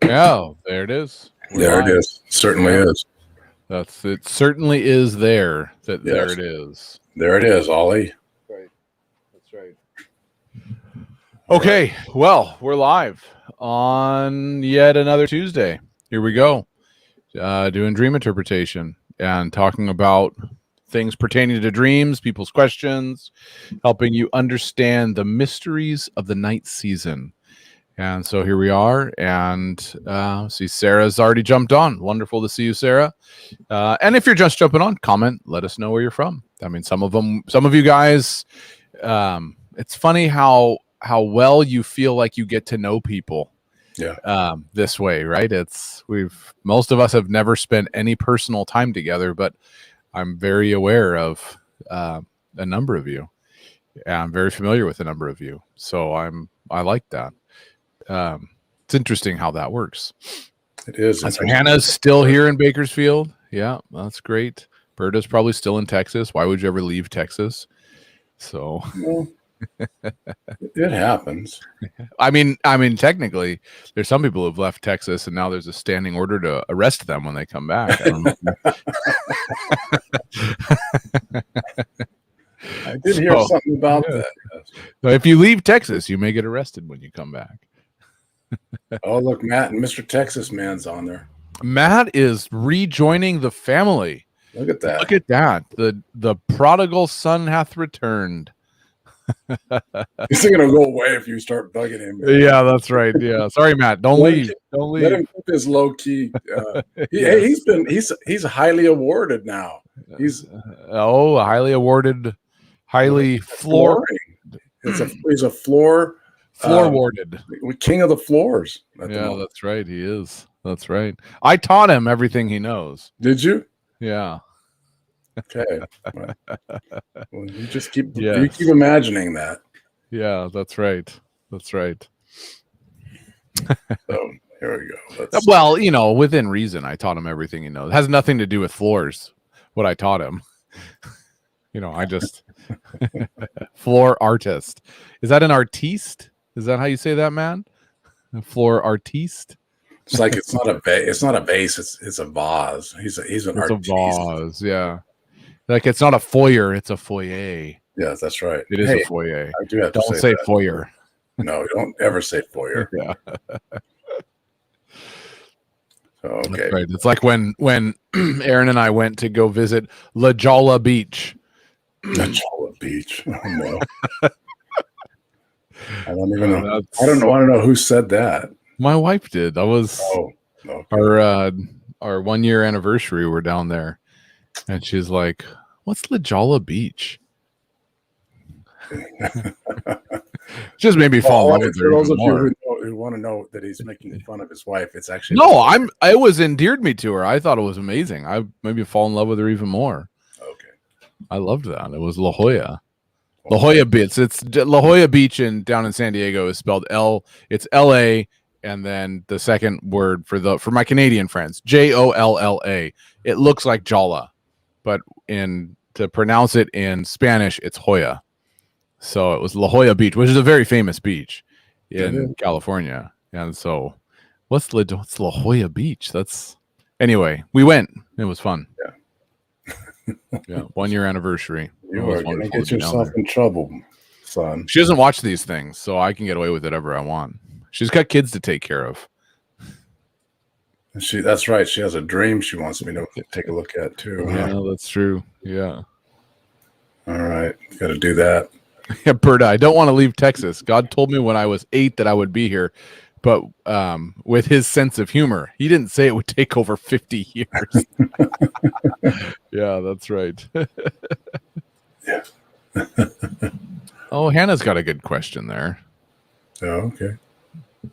Yeah, there it is. We're There it live. is. Certainly Yeah. is. It certainly is there. There Yes. it is. There it is, Ollie. Right. That's right. All Okay. Well, we're live on yet another Tuesday. Here we go. Doing dream interpretation and talking about things pertaining to dreams, people's questions, helping you understand the mysteries of the night season. And so here we are, and see Sarah's already jumped on. Wonderful to see you, Sarah. And if you're just jumping on, comment. Let us know where you're from. I mean, some of you guys. It's funny how well you feel like you get to know people. Yeah. This way, right? Most of us have never spent any personal time together, but I'm very aware of a number of you. And I'm very familiar with a number of you, so I like that. It's interesting how that works. It is. So Hannah's still here in Bakersfield. Yeah, that's great. Berta's probably still in Texas. Why would you ever leave Texas? So Well, it happens. I mean, technically, there's some people who've left Texas, and now there's a standing order to arrest them when they come back. I don't know. I did hear something about that. So if you leave Texas, you may get arrested when you come back. Oh, look, Matt and Mr. Texas Man's on there. Matt is rejoining the family. Look at that. Look at that. The prodigal son hath returned. He's going to go away if you start bugging him. Yeah, that's right. Yeah, sorry, Matt. Don't leave. Don't leave. Let him keep his low key. He's highly awarded now. He's highly awarded, highly flooring. He's a floor warded king of the floors. Yeah, that's right. He is. That's right. I taught him everything he knows. Did you? Yeah. Okay. Well, you just keep imagining that. Yeah, that's right. That's right. So here we go. Well, within reason, I taught him everything he knows. It has nothing to do with floors. What I taught him. I just floor artist. Is that an artiste? Is that how you say that, man? A floor artiste? It's like it's not a vase. It's a vase. He's an artiste. A vase, yeah. Like it's not a foyer, it's a foyer. Yeah, that's right. It is a foyer. I do have to don't say that. Foyer. No, don't ever say foyer. Yeah. Okay. That's right. It's like when Aaron and I went to go visit La Jolla Beach. La Jolla Beach. Oh, no. I don't even know. I don't know who said that. My wife did. That was our 1 year anniversary. We're down there, and she's like, "What's La Jolla Beach?" Just made me fall in love with her. For those of you who want to know that he's making fun of his wife, it's actually It was endeared me to her. I thought it was amazing. I maybe fall in love with her even more. Okay, I loved that. It was La Jolla. La Jolla Beach. It's La Jolla Beach down in San Diego is spelled L. It's L-A, and then the second word for my Canadian friends, Jolla. It looks like Jolla, but to pronounce it in Spanish, it's Jolla. So it was La Jolla Beach, which is a very famous beach in California. And so, what's La Jolla Beach? Anyway. We went. It was fun. Yeah, 1 year anniversary. You are going to get yourself in trouble, son. She doesn't watch these things, so I can get away with whatever I want. She's got kids to take care of. That's right. She has a dream she wants me to take a look at too. Yeah, that's true. Yeah. All right, got to do that. Yeah, Berta, I don't want to leave Texas. God told me when I was 8 that I would be here, but with his sense of humor, he didn't say it would take over 50 years. Yeah, that's right. Yeah. Oh, Hannah's got a good question there. Oh, okay.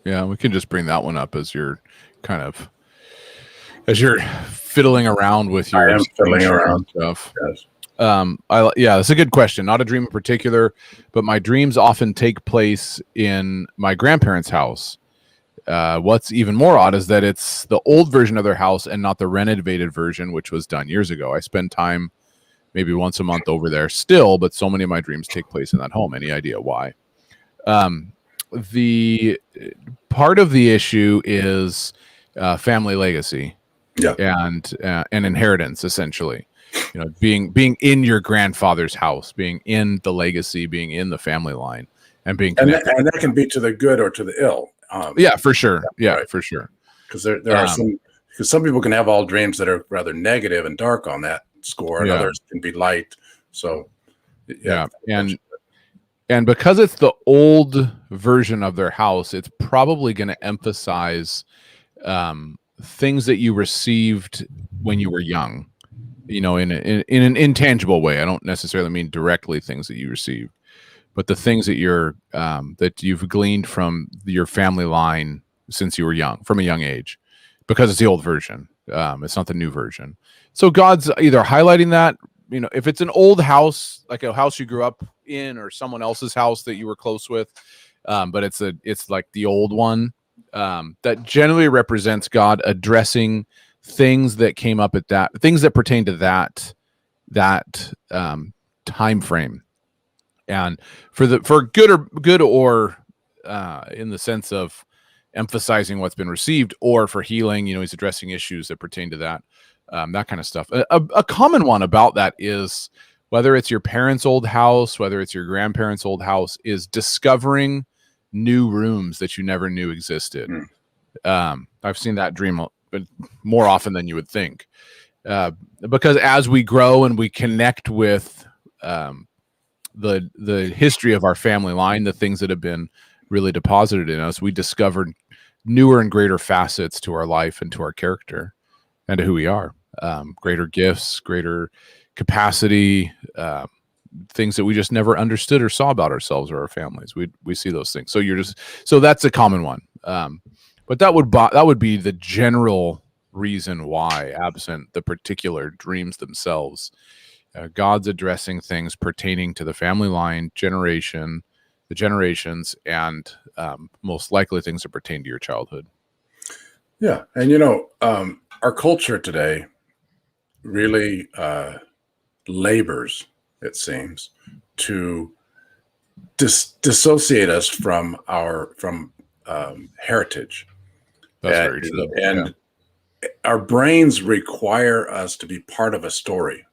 Yeah, we can just bring that one up as you're fiddling around with your. I am fiddling around stuff. Yes. That's a good question. Not a dream in particular, but my dreams often take place in my grandparents' house. What's even more odd is that it's the old version of their house and not the renovated version, which was done years ago. I spend time maybe once a month over there still, but so many of my dreams take place in that home. Any idea why? the part of the issue is family legacy, Yeah. and inheritance, essentially. You know, being in your grandfather's house, being in the legacy, being in the family line, and being connected. And that can be to the good or to the ill. Yeah, for sure. Yeah, right. for sure. Because there are some people can have all dreams that are rather negative and dark on that score, and others can be light. So yeah. And because it's the old version of their house, it's probably going to emphasize things that you received when you were young, you know, in an intangible way. I don't necessarily mean directly things that you received, but the things that that you've gleaned from your family line since you were young, from a young age, because it's the old version. It's not the new version. So God's either highlighting that, you know, if it's an old house, like a house you grew up in, or someone else's house that you were close with, but it's like the old one, that generally represents God addressing things that came up at things that pertain to that time frame, and for good or in the sense of emphasizing what's been received, or for healing. You know, he's addressing issues that pertain to that kind of stuff. A common one about that is, whether it's your parents' old house, whether it's your grandparents' old house, is discovering new rooms that you never knew existed. I've seen that dream more often than you would think, because as we grow and we connect with the history of our family line, the things that have been really deposited in us, we discovered newer and greater facets to our life and to our character and to who we are. Greater gifts, greater capacity, things that we just never understood or saw about ourselves or our families. We see those things. So that's a common one. But that would be the general reason why, absent the particular dreams themselves, God's addressing things pertaining to the family line, the generations, and most likely things that pertain to your childhood. Yeah. And, you know, our culture today really labors, it seems, to dissociate us from our heritage. That's very true. And our brains require us to be part of a story.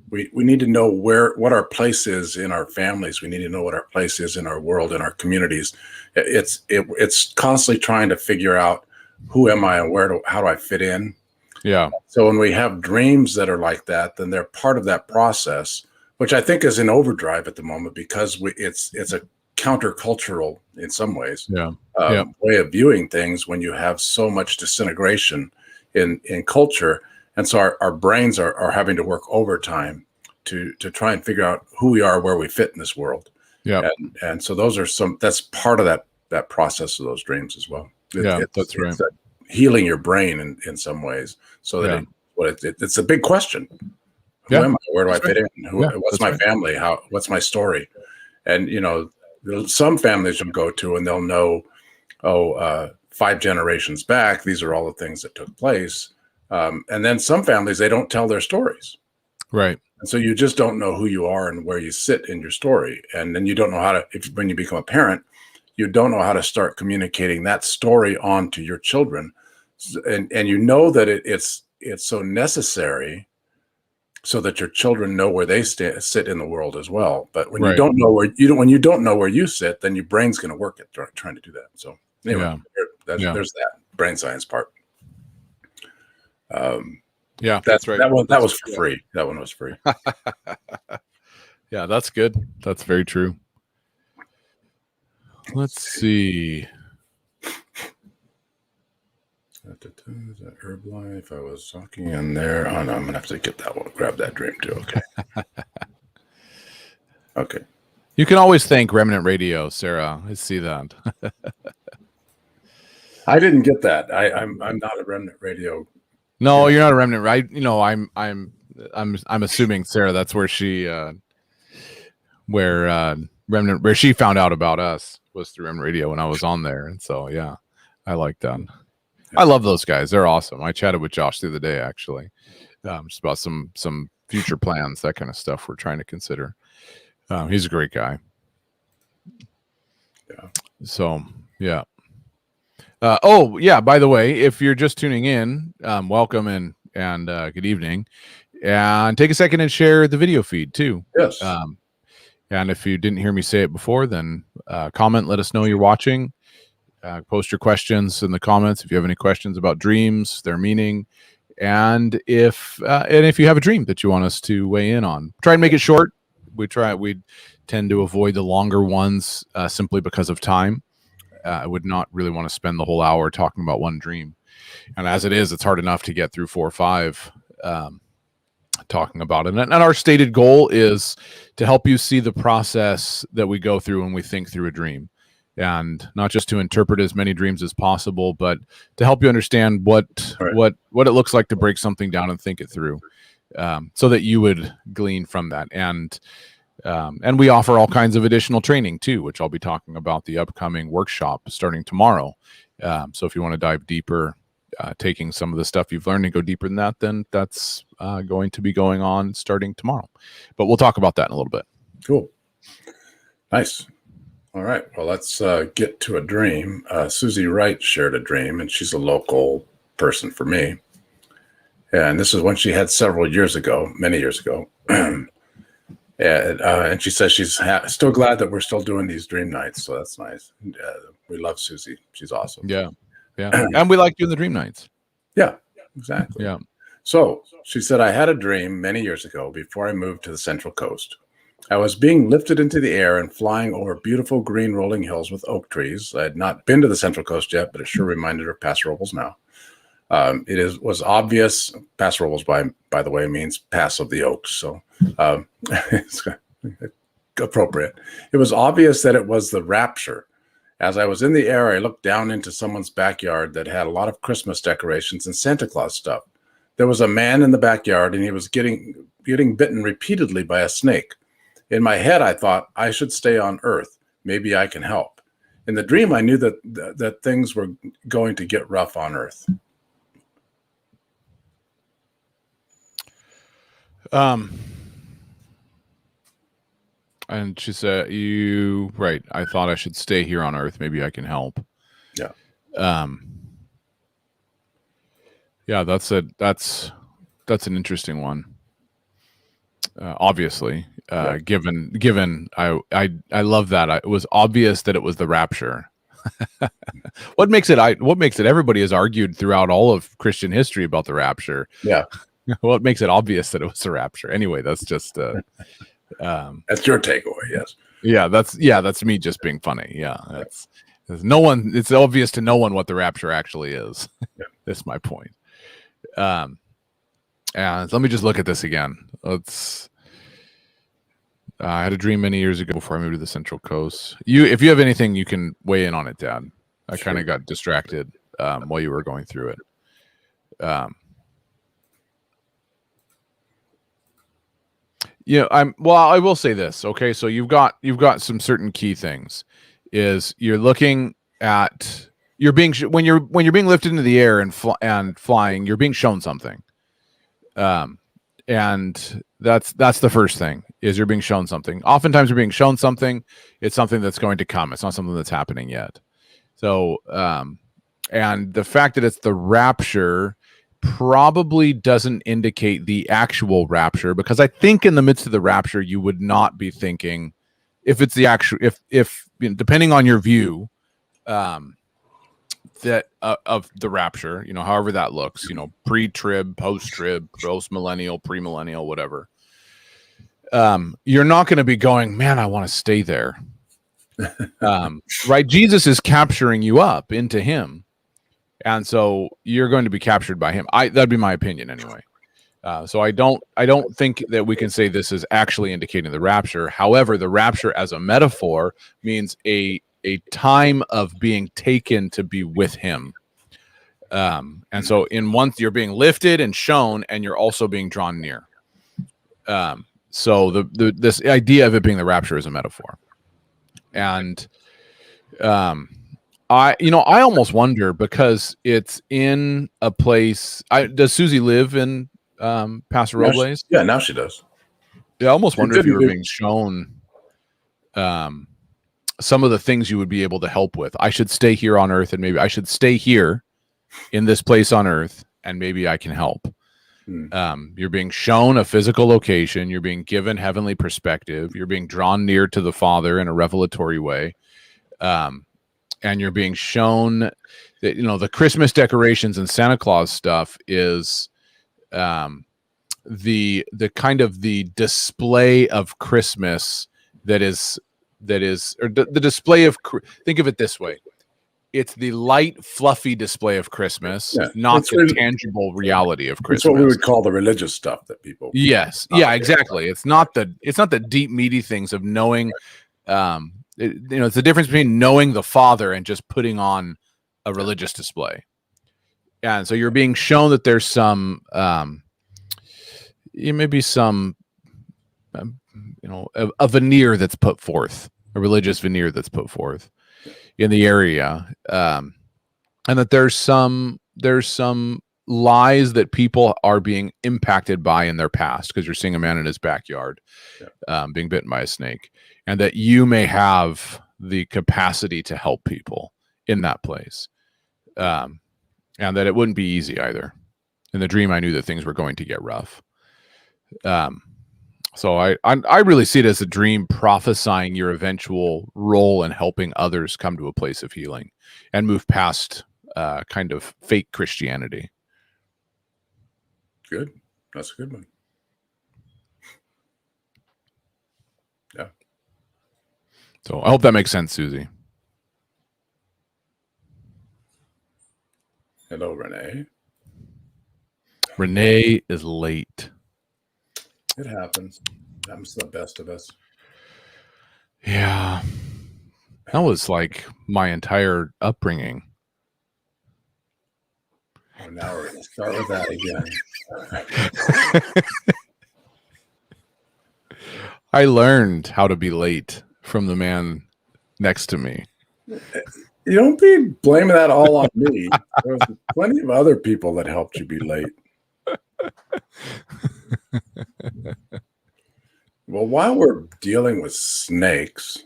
We need to know what our place is in our families. We need to know what our place is in our world, in our communities. It's constantly trying to figure out, who am I and how do I fit in? Yeah. So when we have dreams that are like that, then they're part of that process, which I think is in overdrive at the moment, because it's a countercultural, in some ways, way of viewing things when you have so much disintegration in culture. And so our brains are having to work overtime to try and figure out who we are, where we fit in this world. Yeah. And so that's part of that process of those dreams as well. That's right. It's healing your brain in some ways, so that it's a big question. Who am I? Where do I fit in? What's my family? What's my story? And, you know, some families you'll go to and they'll know, 5 generations back, these are all the things that took place. And then some families, they don't tell their stories. Right. And so you just don't know who you are and where you sit in your story. And then you don't know how to, when you become a parent, you don't know how to start communicating that story on to your children. And you know that it's so necessary so that your children know where they sit in the world as well. But when you don't know where you sit, then your brain's going to work at trying to do that. So anyway, there's that brain science part. That's right. That was for free. That one was free. Yeah, that's good. That's very true. Let's see. That Herbalife, I was talking in there. Oh no, I'm gonna have to get that one. Grab that dream too. Okay. Okay. You can always thank Remnant Radio, Sarah. I see that. I didn't get that. I'm not a Remnant Radio. No, you're not a Remnant, right? You know, I'm assuming, Sarah, that's where she Remnant, where she found out about us, was through Remnant Radio when I was on there. And so yeah, I like that. I love those guys. They're awesome. I chatted with Josh the other day, actually, just about some future plans, that kind of stuff we're trying to consider. He's a great guy. Yeah. So yeah. Oh yeah. By the way, if you're just tuning in, welcome and good evening, and take a second and share the video feed too. Yes. And if you didn't hear me say it before, then comment. Let us know you're watching. Post your questions in the comments if you have any questions about dreams, their meaning, and if you have a dream that you want us to weigh in on. Try and make it short. We tend to avoid the longer ones simply because of time. I would not really want to spend the whole hour talking about one dream, and as it is, it's hard enough to get through 4 or 5 talking about it. And our stated goal is to help you see the process that we go through when we think through a dream, and not just to interpret as many dreams as possible, but to help you understand what it looks like to break something down and think it through, so that you would glean from that. And we offer all kinds of additional training too, which I'll be talking about the upcoming workshop starting tomorrow. So if you want to dive deeper, taking some of the stuff you've learned and go deeper than that, then that's going to be going on starting tomorrow. But we'll talk about that in a little bit. Cool. Nice. All right. Well, let's get to a dream. Susie Wright shared a dream, and she's a local person for me. And this is one she had several years ago, many years ago. And she says she's still glad that we're still doing these dream nights. So that's nice. We love Susie. She's awesome. Yeah. Yeah. And we like doing the dream nights. Yeah, exactly. Yeah. So she said, I had a dream many years ago before I moved to the Central Coast. I was being lifted into the air and flying over beautiful green rolling hills with oak trees. I had not been to the Central Coast yet, but it sure reminded her of Paso Robles now. Was obvious. Paso Robles, by the way, means Pass of the Oaks. So it's appropriate. It was obvious that it was the rapture. As I was in the air, I looked down into someone's backyard that had a lot of Christmas decorations and Santa Claus stuff. There was a man in the backyard, and he was getting bitten repeatedly by a snake. In my head, I thought, I should stay on Earth. Maybe I can help. In the dream, I knew that things were going to get rough on Earth. And she said, right. I thought I should stay here on Earth. Maybe I can help. Yeah. Yeah, that's an interesting one. Obviously, given I love that. It was obvious that it was the rapture. What makes it everybody has argued throughout all of Christian history about the rapture. Yeah. What makes it obvious that it was the rapture? Anyway, that's just that's your takeaway. Yes. Yeah, that's me just being funny. Yeah, it's obvious to no one what the rapture actually is. Yeah. That's my point. And let me just look at this again. I had a dream many years ago before I moved to the Central Coast. If you have anything, you can weigh in on it, Dad. I kind of got distracted while you were going through it. I will say this. Okay, so you've got some certain key things. Is you're looking at when you're being lifted into the air and flying, you're being shown something. And that's the first thing, is you're being shown something. Oftentimes you're being shown something. It's something that's going to come. It's not something that's happening yet. So, and the fact that it's the rapture probably doesn't indicate the actual rapture, because I think in the midst of the rapture, you would not be thinking, if it's the actual, if depending on your view, that of the rapture, however that looks, pre-trib, post-trib, post-millennial, pre-millennial, whatever. You're not going to be going, man, I want to stay there. Right? Jesus is capturing you up into him. And so you're going to be captured by him. That'd be my opinion anyway. So I don't think that we can say this is actually indicating the rapture. However, the rapture as a metaphor means a time of being taken to be with him. And so in one, you're being lifted and shown, and you're also being drawn near. So this idea of it being the rapture is a metaphor. And I almost wonder, because it's in a place. Does Susie live in Paso Robles? Yeah, now she does. Yeah, I almost wonder if you were being shown some of the things you would be able to help with. I should stay here on Earth, and maybe I should stay here in this place on Earth, and maybe I can help. You're being shown a physical location. You're being given heavenly perspective. You're being drawn near to the Father in a revelatory way. And you're being shown that, the Christmas decorations and Santa Claus stuff is the kind of the display of Christmas that is or the display of, think of it this way. It's the light, fluffy display of Christmas, not the tangible reality of Christmas. It's what we would call the religious stuff that people. Yes. Yeah, exactly. It's not the deep, meaty things of knowing, it's the difference between knowing the Father and just putting on a religious display. And so you're being shown that there's some, maybe some, a veneer that's put forth, a religious veneer that's put forth in the area, and that there's some lies that people are being impacted by in their past, because you're seeing a man in his backyard being bitten by a snake, and that you may have the capacity to help people in that place, and that it wouldn't be easy either. In the dream, I knew that things were going to get rough. So I really see it as a dream prophesying your eventual role in helping others come to a place of healing and move past kind of fake Christianity. Good. That's a good one. Yeah. So I hope that makes sense, Susie. Hello, Renee. Renee is late. It happens. Happens to the best of us. Yeah. That was like my entire upbringing. Oh, now we're going to start with that again. I learned how to be late from the man next to me. You don't be blaming that all on me. There was plenty of other people that helped you be late. Well, while we're dealing with snakes,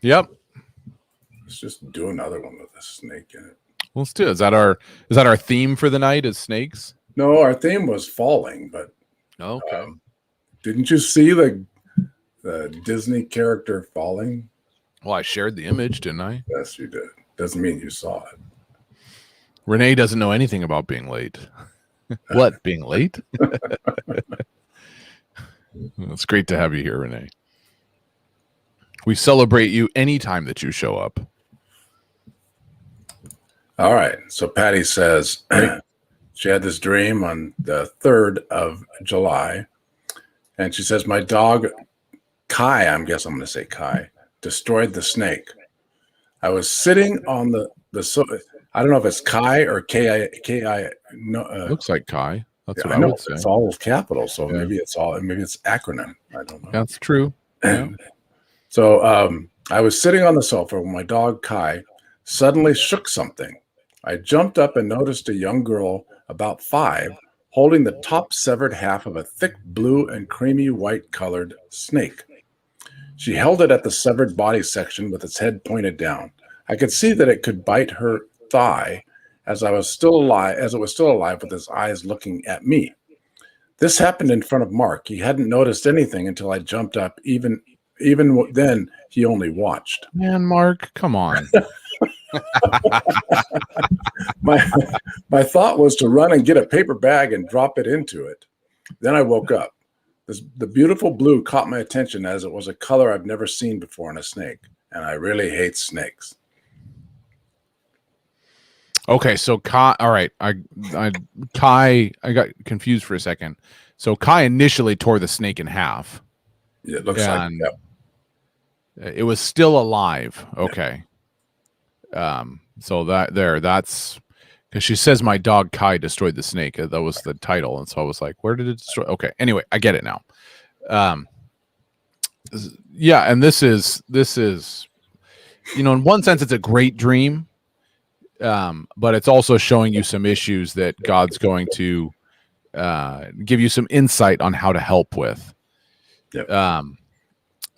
yep, let's just do another one with a snake in it. Let's do it. Is that our theme for the night? Is snakes? No, our theme was falling, but okay. Didn't you see the Disney character falling? Well, I shared the image, didn't I? Yes, you did. Doesn't mean you saw it. Renee doesn't know anything about being late. What, being late? It's great to have you here, Renee. We celebrate you anytime that you show up. All right. So Patty says she had this dream on the 3rd of July. And she says, my dog, Kai, I'm going to say Kai, destroyed the snake. I was sitting on the I don't know if it's Kai or K-I. No, looks like Kai. That's what I I would know. say. It's all capitals, so maybe it's acronym. I don't know. That's true. Yeah. So I was sitting on the sofa when my dog Kai suddenly shook something. I jumped up and noticed a young girl about 5 holding the top severed half of a thick blue and creamy white colored snake. She held it at the severed body section with its head pointed down. I could see that it could bite her thigh as it was still alive with its eyes looking at me. This happened in front of Mark. He hadn't noticed anything until I jumped up. Even then, he only watched. Man, Mark, come on. My thought was to run and get a paper bag and drop it into it. Then I woke up. The beautiful blue caught my attention as it was a color I've never seen before in a snake, and I really hate snakes. Okay, so Kai, all right, Kai, I got confused for a second. So Kai initially tore the snake in half. It looks like it was still alive. Okay. So that's because she says my dog Kai destroyed the snake. That was the title, and so I was like, where did it destroy? Okay, anyway, I get it now. Yeah, and this is in one sense it's a great dream. But it's also showing you some issues that God's going to give you some insight on how to help with. Yep.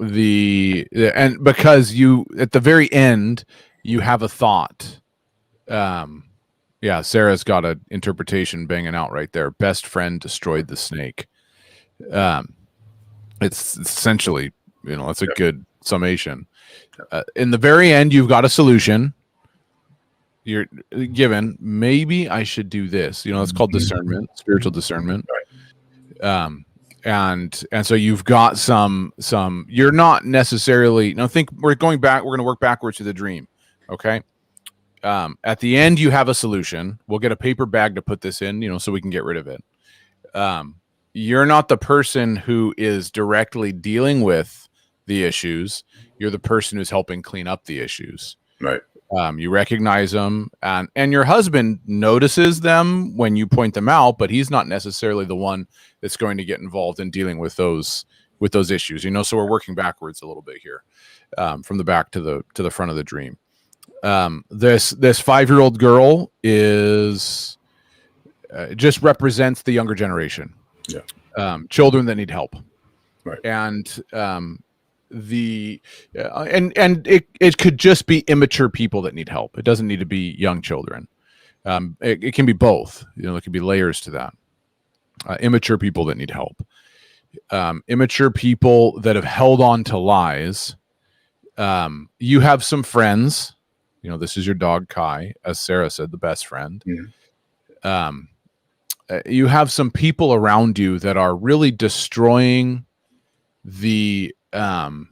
and because you at the very end you have a thought. Yeah, Sarah's got an interpretation banging out right there. Best friend destroyed the snake. It's essentially, that's a good summation. In the very end, you've got a solution. You're given, maybe I should do this. It's called discernment, spiritual discernment. And so you've got some, you're not necessarily, think we're going to work backwards to the dream. Okay. At the end, you have a solution. We'll get a paper bag to put this in, so we can get rid of it. You're not the person who is directly dealing with the issues. You're the person who's helping clean up the issues. Right. You recognize them, and your husband notices them when you point them out, but he's not necessarily the one that's going to get involved in dealing with those issues. So we're working backwards a little bit here, from the back to the front of the dream. This 5-year-old girl is just represents the younger generation. Yeah. Children that need help. Right. And it could just be immature people that need help. It doesn't need to be young children. It can be both. There could be layers to that. Immature people that need help. Immature people that have held on to lies. You have some friends. This is your dog Kai, as Sarah said, the best friend. Yeah. You have some people around you that are really destroying they're ripping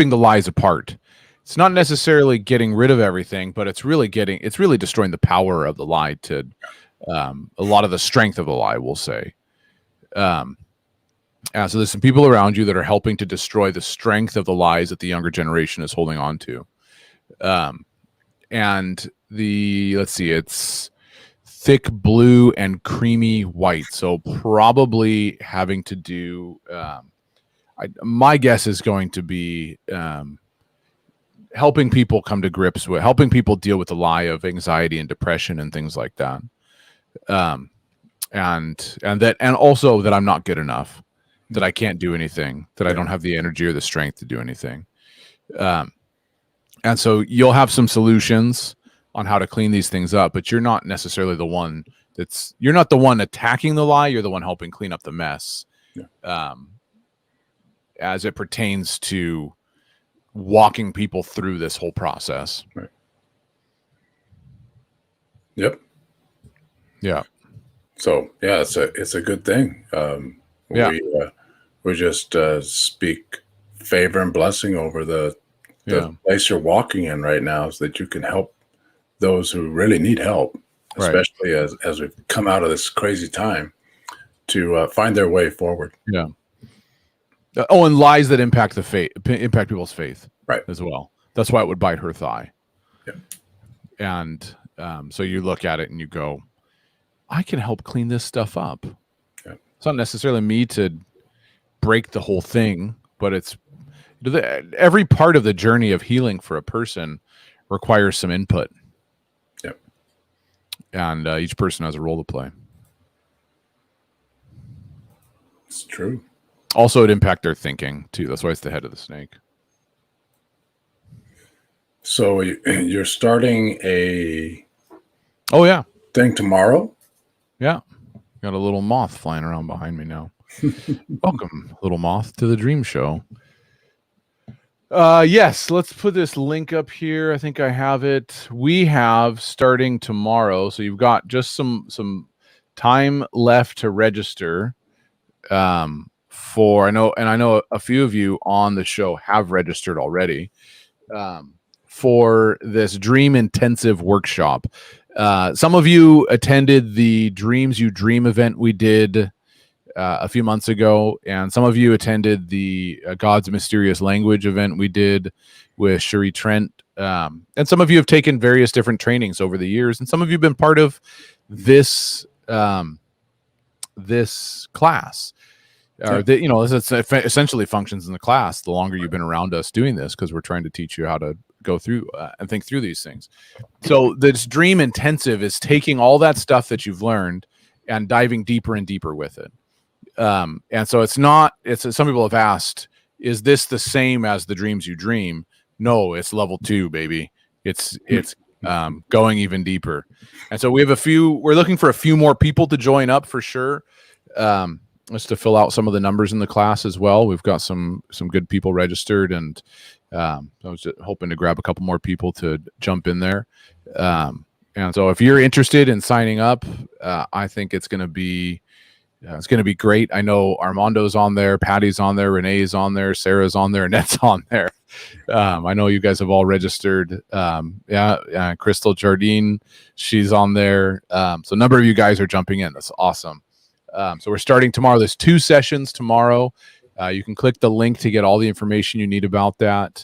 the lies apart. It's not necessarily getting rid of everything, but it's really destroying the power of the lie to a lot of the strength of the lie, we'll say. So there's some people around you that are helping to destroy the strength of the lies that the younger generation is holding on to. And it's thick blue and creamy white. So probably having to do, my guess is going to be helping people come to grips with, helping people deal with the lie of anxiety and depression and things like that. And also that I'm not good enough, that I can't do anything, that I don't have the energy or the strength to do anything. And so you'll have some solutions on how to clean these things up, but you're not necessarily the one you're not the one attacking the lie. You're the one helping clean up the mess. Yeah. As it pertains to walking people through this whole process. Right. Yep. Yeah. So yeah, it's a good thing. We just speak favor and blessing over the place you're walking in right now, so that you can help those who really need help, especially as we've come out of this crazy time, to find their way forward. Yeah. And lies that impact impact people's faith, right, as well. That's why it would bite her thigh. Yeah. And so you look at it and you go, I can help clean this stuff up. Yeah. It's not necessarily me to break the whole thing, but it's every part of the journey of healing for a person requires some input. Yep. And each person has a role to play. It's true. Also, it impact their thinking too. That's why it's the head of the snake. So you're starting a thing tomorrow? Yeah. Got a little moth flying around behind me now. Welcome, little moth, to the Dream Show. Yes, let's put this link up here. I think I have it. We have starting tomorrow, so you've got just some time left to register. I know a few of you on the show have registered already for this Dream Intensive workshop. Some of you attended the Dreams You Dream event we did a few months ago, and some of you attended the God's Mysterious Language event we did with Cherie Trent, and some of you have taken various different trainings over the years, and some of you have been part of this this class. This essentially functions in the class the longer you've been around us doing this, because we're trying to teach you how to go through and think through these things. So this Dream Intensive is taking all that stuff that you've learned and diving deeper and deeper with it. And so it's not, some people have asked, is this the same as the dreams you dream? No, it's level 2, baby. It's going even deeper. And so we're looking for a few more people to join up for sure. Just to fill out some of the numbers in the class as well. We've got some good people registered, and I was just hoping to grab a couple more people to jump in there. And so if you're interested in signing up, I think it's going to be great. I know Armando's on there, Patty's on there, Renee's on there, Sarah's on there, Annette's on there. I know you guys have all registered. Crystal Jardine, she's on there. So a number of you guys are jumping in. That's awesome. So we're starting tomorrow. There's 2 sessions tomorrow. You can click the link to get all the information you need about that.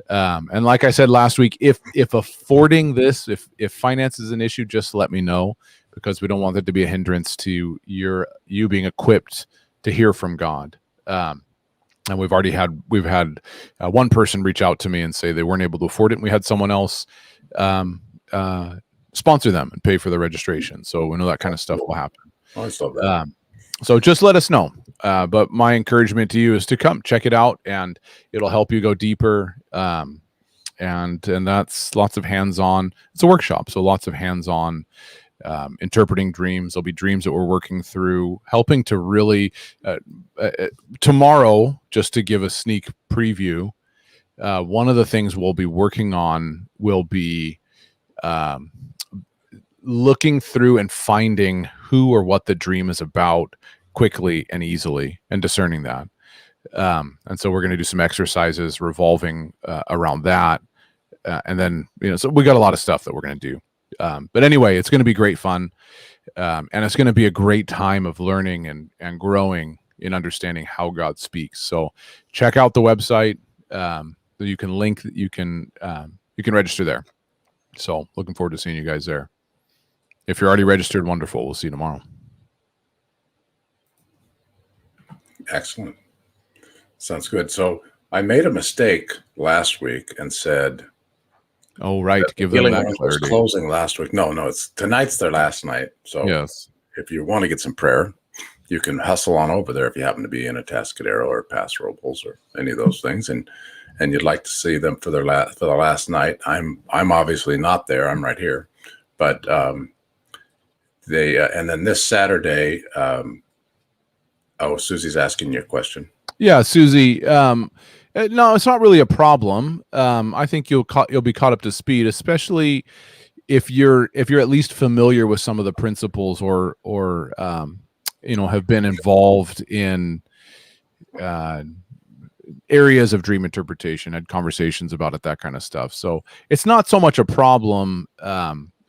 And like I said last week, if affording this, if finance is an issue, just let me know, because we don't want that to be a hindrance to you being equipped to hear from God. And we've had one person reach out to me and say they weren't able to afford it, and we had someone else sponsor them and pay for the registration. So we know that kind of stuff will happen. I saw that. So just let us know. But my encouragement to you is to come check it out, and it'll help you go deeper. And that's lots of hands-on. It's a workshop, so lots of hands-on interpreting dreams. There'll be dreams that we're working through, helping to really tomorrow, just to give a sneak preview. One of the things we'll be working on will be looking through and finding who or what the dream is about quickly and easily, and discerning that. And so we're going to do some exercises revolving around that. And then, so we got a lot of stuff that we're going to do. But anyway, it's going to be great fun. And it's going to be a great time of learning and growing in understanding how God speaks. So check out the website. You can register there. So looking forward to seeing you guys there. If you're already registered, wonderful. We'll see you tomorrow. Excellent. Sounds good. So I made a mistake last week and said, "Oh, right, give them that clarity." Was closing last week. No, it's tonight's their last night. So yes, if you want to get some prayer, you can hustle on over there if you happen to be in a Atascadero or Paso Robles or any of those things, and you'd like to see them for the last night. I'm obviously not there. I'm right here, but they and then this Saturday. Susie's asking you a question. Yeah, Susie. No, it's not really a problem. I think you'll be caught up to speed, especially if you're at least familiar with some of the principles, or have been involved in areas of dream interpretation, had conversations about it, that kind of stuff. So it's not so much a problem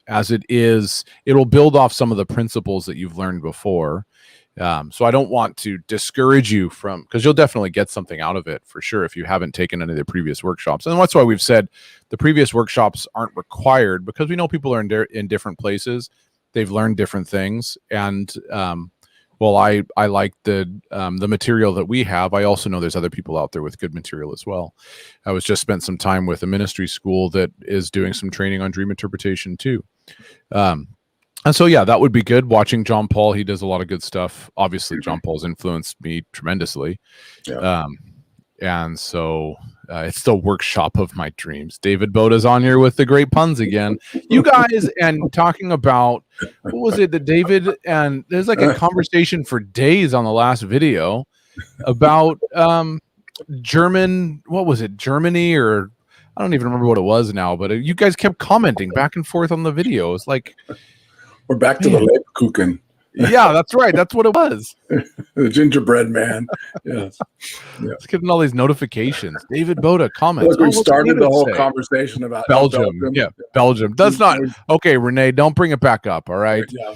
as it'll build off some of the principles that you've learned before. So I don't want to discourage you because you'll definitely get something out of it for sure if you haven't taken any of the previous workshops. And that's why we've said the previous workshops aren't required, because we know people are in different places. They've learned different things. And while I like the material that we have, I also know there's other people out there with good material as well. I just spent some time with a ministry school that is doing some training on dream interpretation too. And so, yeah, that would be good. Watching John Paul, he does a lot of good stuff. Obviously, John Paul's influenced me tremendously. Yeah. And so it's the workshop of my dreams. David Boda's on here with the great puns again. You guys, and talking about, what was it that David, and there's like a conversation for days on the last video about German, what was it, Germany, or I don't even remember what it was now, but you guys kept commenting back and forth on the video. It's like, we're back to the Lebkuchen. Yeah, that's right. That's what it was. The gingerbread man. Yes. It's getting all these notifications. David Boda comments. Look, we started the whole conversation about Belgium. Yeah, Belgium. That's not okay, Renee. Don't bring it back up. All right. Yeah.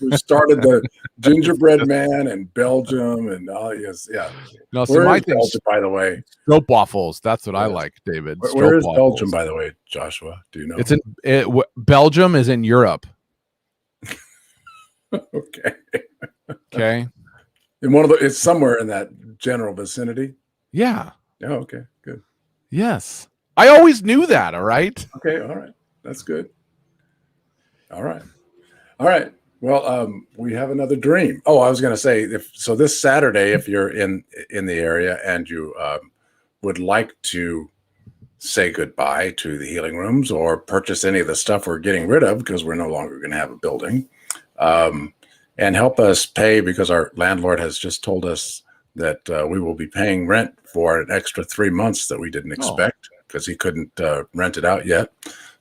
We started the gingerbread man and Belgium and yes, yeah. No, so my thing, Belgium, by the way. Stroop waffles. That's what I like, David. Where is Belgium, by the way, Joshua? Do you know? It's Belgium is in Europe. Okay. Okay. In it's somewhere in that general vicinity. Yeah. Oh, okay. Good. Yes. I always knew that. All right. Okay. All right. That's good. All right. All right. Well, we have another dream. Oh, I was going to say, so this Saturday, if you're in the area and you would like to say goodbye to the healing rooms or purchase any of the stuff we're getting rid of because we're no longer going to have a building, and help us pay, because our landlord has just told us that we will be paying rent for an extra 3 months that we didn't expect because he couldn't rent it out yet.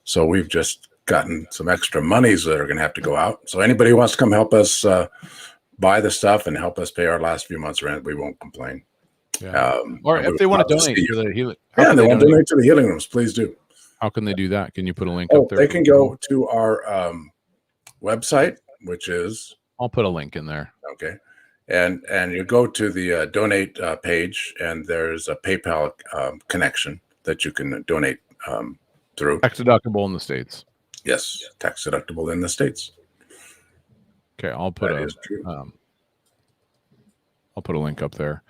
So we've just gotten some extra monies that are going to have to go out. So anybody who wants to come help us buy the stuff and help us pay our last few months rent, we won't complain. Yeah. Or if they want to donate to the healing, they want to donate to the healing rooms, please do. How can they do that? Can you put a link up there? They can go to our website, which is, I'll put a link in there. Okay. And you go to the donate page, and there's a PayPal connection that you can donate through. Tax deductible in the States. Yes, tax deductible in the States. Okay, I'll put a link up there.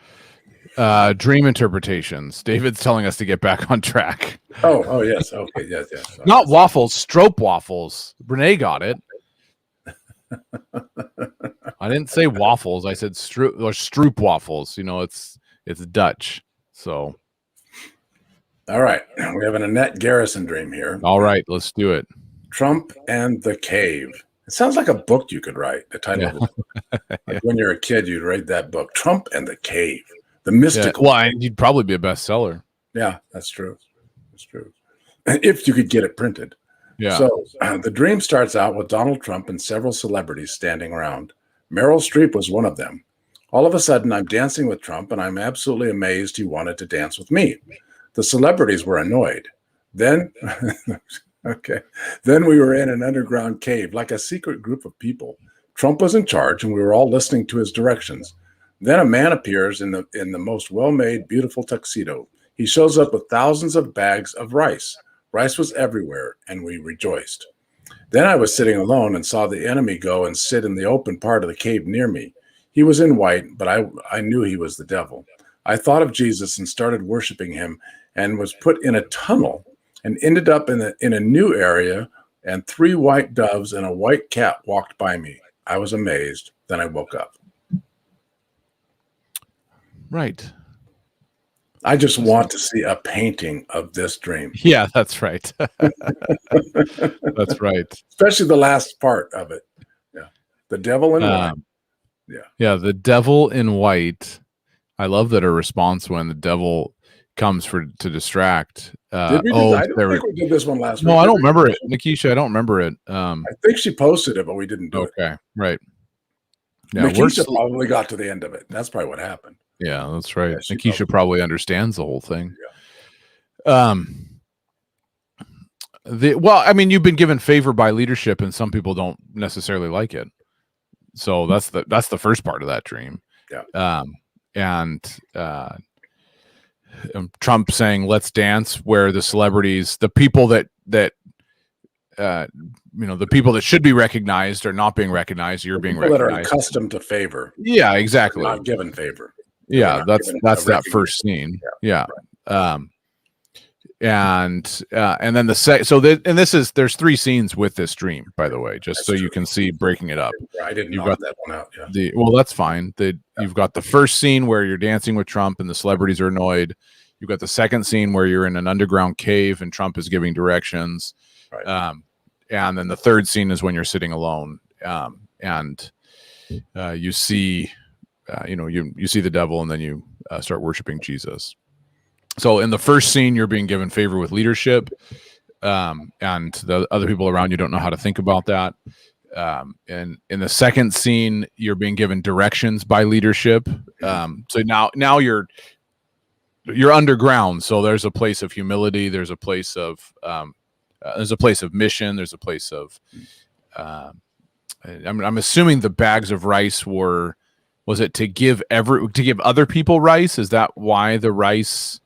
Dream interpretations. David's telling us to get back on track. Oh yes. Okay, yes. Not waffles, stroop waffles. Renee got it. I didn't say waffles. I said stroop waffles. You know, it's Dutch. So, all right, we have an Annette Garrison dream here. All right, let's do it. Trump and the Cave. It sounds like a book you could write. The title of it. Like when you're a kid, you'd read that book, Trump and the Cave. The mystical. Well, you'd probably be a bestseller. Yeah, that's true. That's true. If you could get it printed. Yeah. So the dream starts out with Donald Trump and several celebrities standing around. Meryl Streep was one of them. All of a sudden, I'm dancing with Trump, and I'm absolutely amazed he wanted to dance with me. The celebrities were annoyed. Then, then we were in an underground cave, like a secret group of people. Trump was in charge, and we were all listening to his directions. Then a man appears in the most well-made, beautiful tuxedo. He shows up with thousands of bags of rice. Rice was everywhere, and we rejoiced. Then I was sitting alone and saw the enemy go and sit in the open part of the cave near me. He was in white, but I knew he was the devil. I thought of Jesus and started worshiping him, and was put in a tunnel and ended up in a new area, and 3 white doves and a white cat walked by me. I was amazed. Then I woke up. Right. I just want to see a painting of this dream. Yeah, that's right. That's right. Especially the last part of it. Yeah. The devil in white. Yeah, the devil in white. I love that her response when the devil comes to distract. Did we I don't think we did this one last week. No, I don't remember it. Nikisha, I don't remember it. I think she posted it, but we didn't do it. Okay, right. Yeah, Nikisha probably got to the end of it. That's probably what happened. Yeah, that's right. Yeah, Nikisha probably understands the whole thing. Yeah. Well, I mean, you've been given favor by leadership, and some people don't necessarily like it. So that's the first part of that dream. Yeah. And Trump saying, "Let's dance," where the celebrities, the people that the people that should be recognized are not being recognized. You're being recognized. That are accustomed to favor. Yeah, exactly. Not given favor. Yeah, that's that first scene. Yeah. Right. And then there's 3 scenes with this dream, by the way, just so you can see breaking it up. I didn't knock that one out. Yeah. Well, that's fine. You've got the first scene where you're dancing with Trump and the celebrities are annoyed. You've got the second scene where you're in an underground cave and Trump is giving directions. Right. And then the third scene is when you're sitting alone. And you see, you see the devil, and then you start worshiping Jesus. So in the first scene, you're being given favor with leadership, and the other people around you don't know how to think about that. And in the second scene, you're being given directions by leadership. So now you're underground. So there's a place of humility. There's a place of mission. There's a place of. I'm assuming the bags of rice was it to give other people rice? Is that why the rice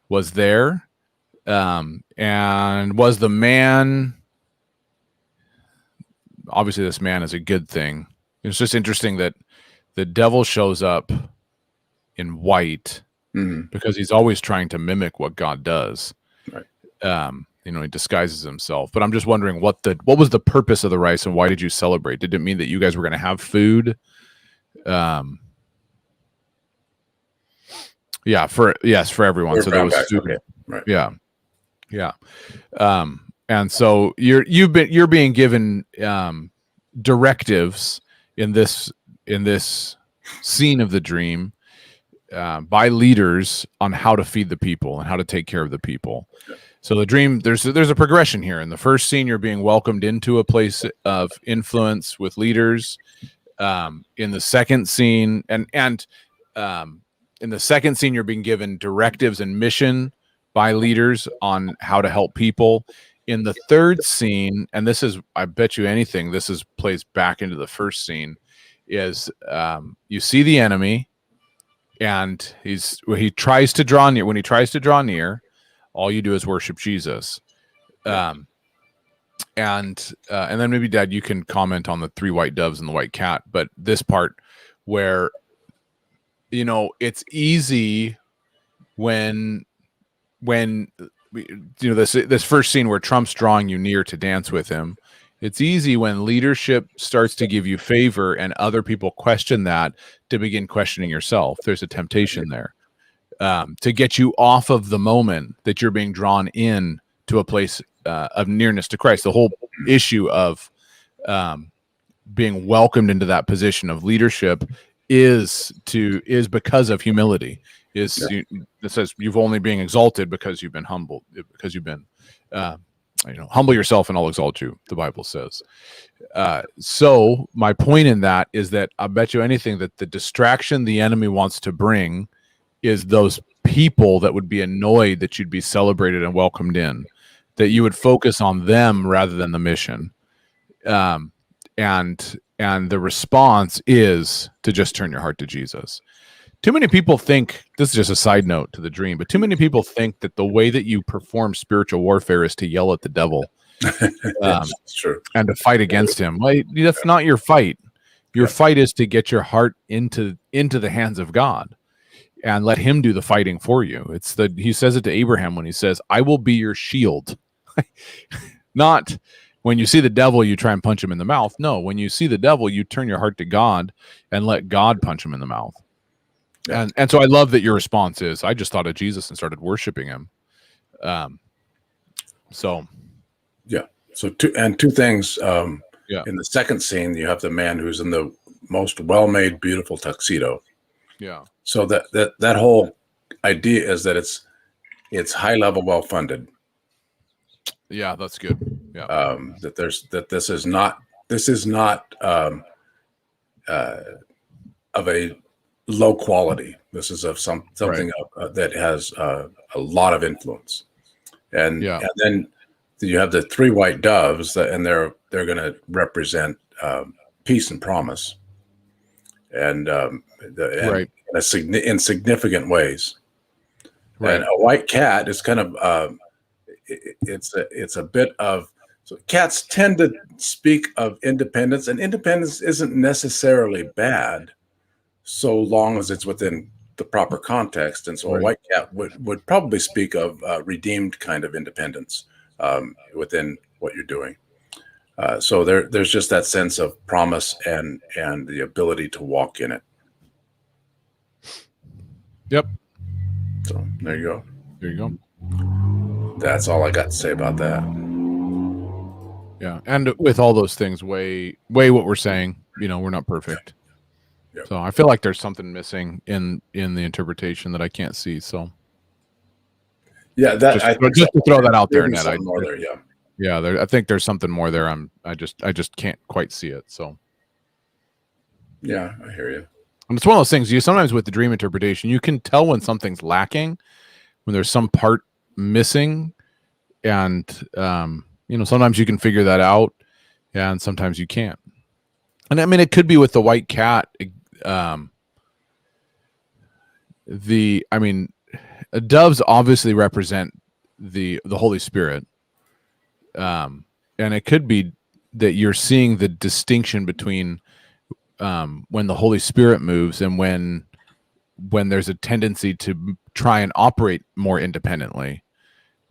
was there? And was the man, obviously this man is a good thing. It's just interesting that the devil shows up in white because he's always trying to mimic what God does. Right. he disguises himself. But I'm just wondering what was the purpose of the rice and why did you celebrate? Did it mean that you guys were going to have food? Yeah, for everyone. So there was food. Okay. Right. Yeah. And so you're being given directives in this scene of the dream by leaders on how to feed the people and how to take care of the people. Yeah. So the dream, there's a progression here. In the first scene, you're being welcomed into a place of influence with leaders. In the second scene, in the second scene, you're being given directives and mission by leaders on how to help people. In the third scene, and this is, I bet you anything, plays back into the first scene, is you see the enemy, and when he tries to draw near, all you do is worship Jesus. And then maybe, Dad, you can comment on the 3 white doves and the white cat, but this part where it's easy when this first scene where Trump's drawing you near to dance with him. It's easy when leadership starts to give you favor and other people question that to begin questioning yourself. There's a temptation there to get you off of the moment that you're being drawn in to a place of nearness to Christ. The whole issue of being welcomed into that position of leadership is because of humility. It says you've only being exalted because you've been humbled, because you've been humble yourself and I'll exalt you, the Bible says. So my point in that is that I bet you anything that the distraction the enemy wants to bring is those people that would be annoyed that you'd be celebrated and welcomed in, that you would focus on them rather than the mission. And the response is to just turn your heart to Jesus. Too many people think, this is just a side note to the dream, but too many people think that the way that you perform spiritual warfare is to yell at the devil That's true. and to fight against him. Well, that's not your fight. Your fight is to get your heart into the hands of God and let him do the fighting for you. He says it to Abraham when he says, I will be your shield. Not when you see the devil, you try and punch him in the mouth. No, when you see the devil, you turn your heart to God and let God punch him in the mouth. Yeah. And so I love that your response is, I just thought of Jesus and started worshiping him. So two things. In the second scene, you have the man who's in the most well-made, beautiful tuxedo. Yeah. So that whole idea is that it's high level, well funded. Yeah, that's good. Yeah. This is not of a low quality. This is of something that has a lot of influence. And then you have the 3 white doves, and they're going to represent peace and promise, and in significant ways. Right. And a white cat is kind of it's a bit of, so cats tend to speak of independence, and independence isn't necessarily bad so long as it's within the proper context. And so a white cat would probably speak of redeemed kind of independence within what you're doing. So there's just that sense of promise and the ability to walk in it. Yep. So there you go. There you go. That's all I got to say about that. Yeah. And with all those things, weigh what we're saying. We're not perfect. Yeah. So I feel like there's something missing in the interpretation that I can't see. So yeah, just to throw that out there, Ned. I think there's something more there. I just can't quite see it. So yeah, I hear you. And it's one of those things. Sometimes with the dream interpretation, you can tell when something's lacking, when there's some part missing, and sometimes you can figure that out, and sometimes you can't. And I mean, it could be with the white cat. Doves obviously represent the Holy Spirit, and it could be that you're seeing the distinction between when the Holy Spirit moves and when there's a tendency to try and operate more independently.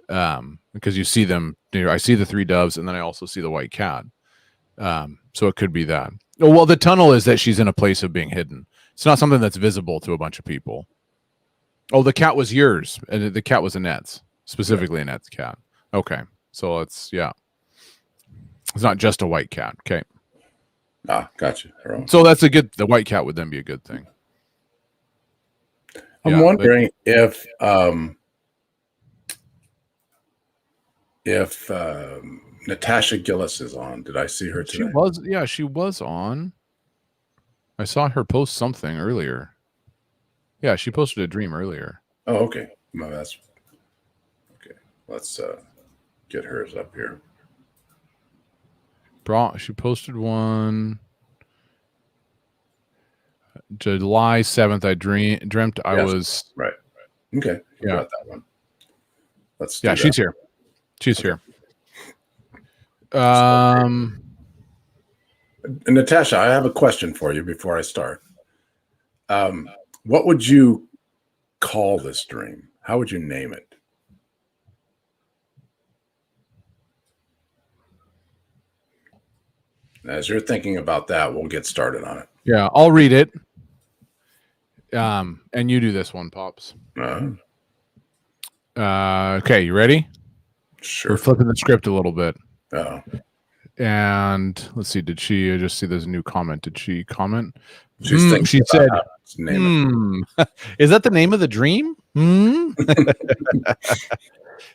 because you see them. I see the three doves, and then I also see the white cat. So it could be that. Oh, well, the tunnel is that she's in a place of being hidden. It's not something that's visible to a bunch of people. Oh, the cat was yours, and the cat was Annette's, specifically Annette's cat. Okay, so it's not just a white cat. Okay. Gotcha. So that's a good. The white cat would then be a good thing. I'm wondering if Natasha Gillis is on. Did I see her today? She was on. I saw her post something earlier. Yeah, she posted a dream earlier. Oh, okay. Well, that's okay. Let's get hers up here. She posted one July 7th. I dreamt I was right. Okay. Yeah, got that one. Let's. Yeah, she's here. She's here. Natasha, I have a question for you before I start. What would you call this dream? How would you name it? As you're thinking about that, we'll get started on it. Yeah, I'll read it. And you do this one, Pops. Okay, you ready? Sure. We're flipping the script a little bit. Oh. And let's see, I just see there's a new comment. Did she comment? She said, is that the name of the dream?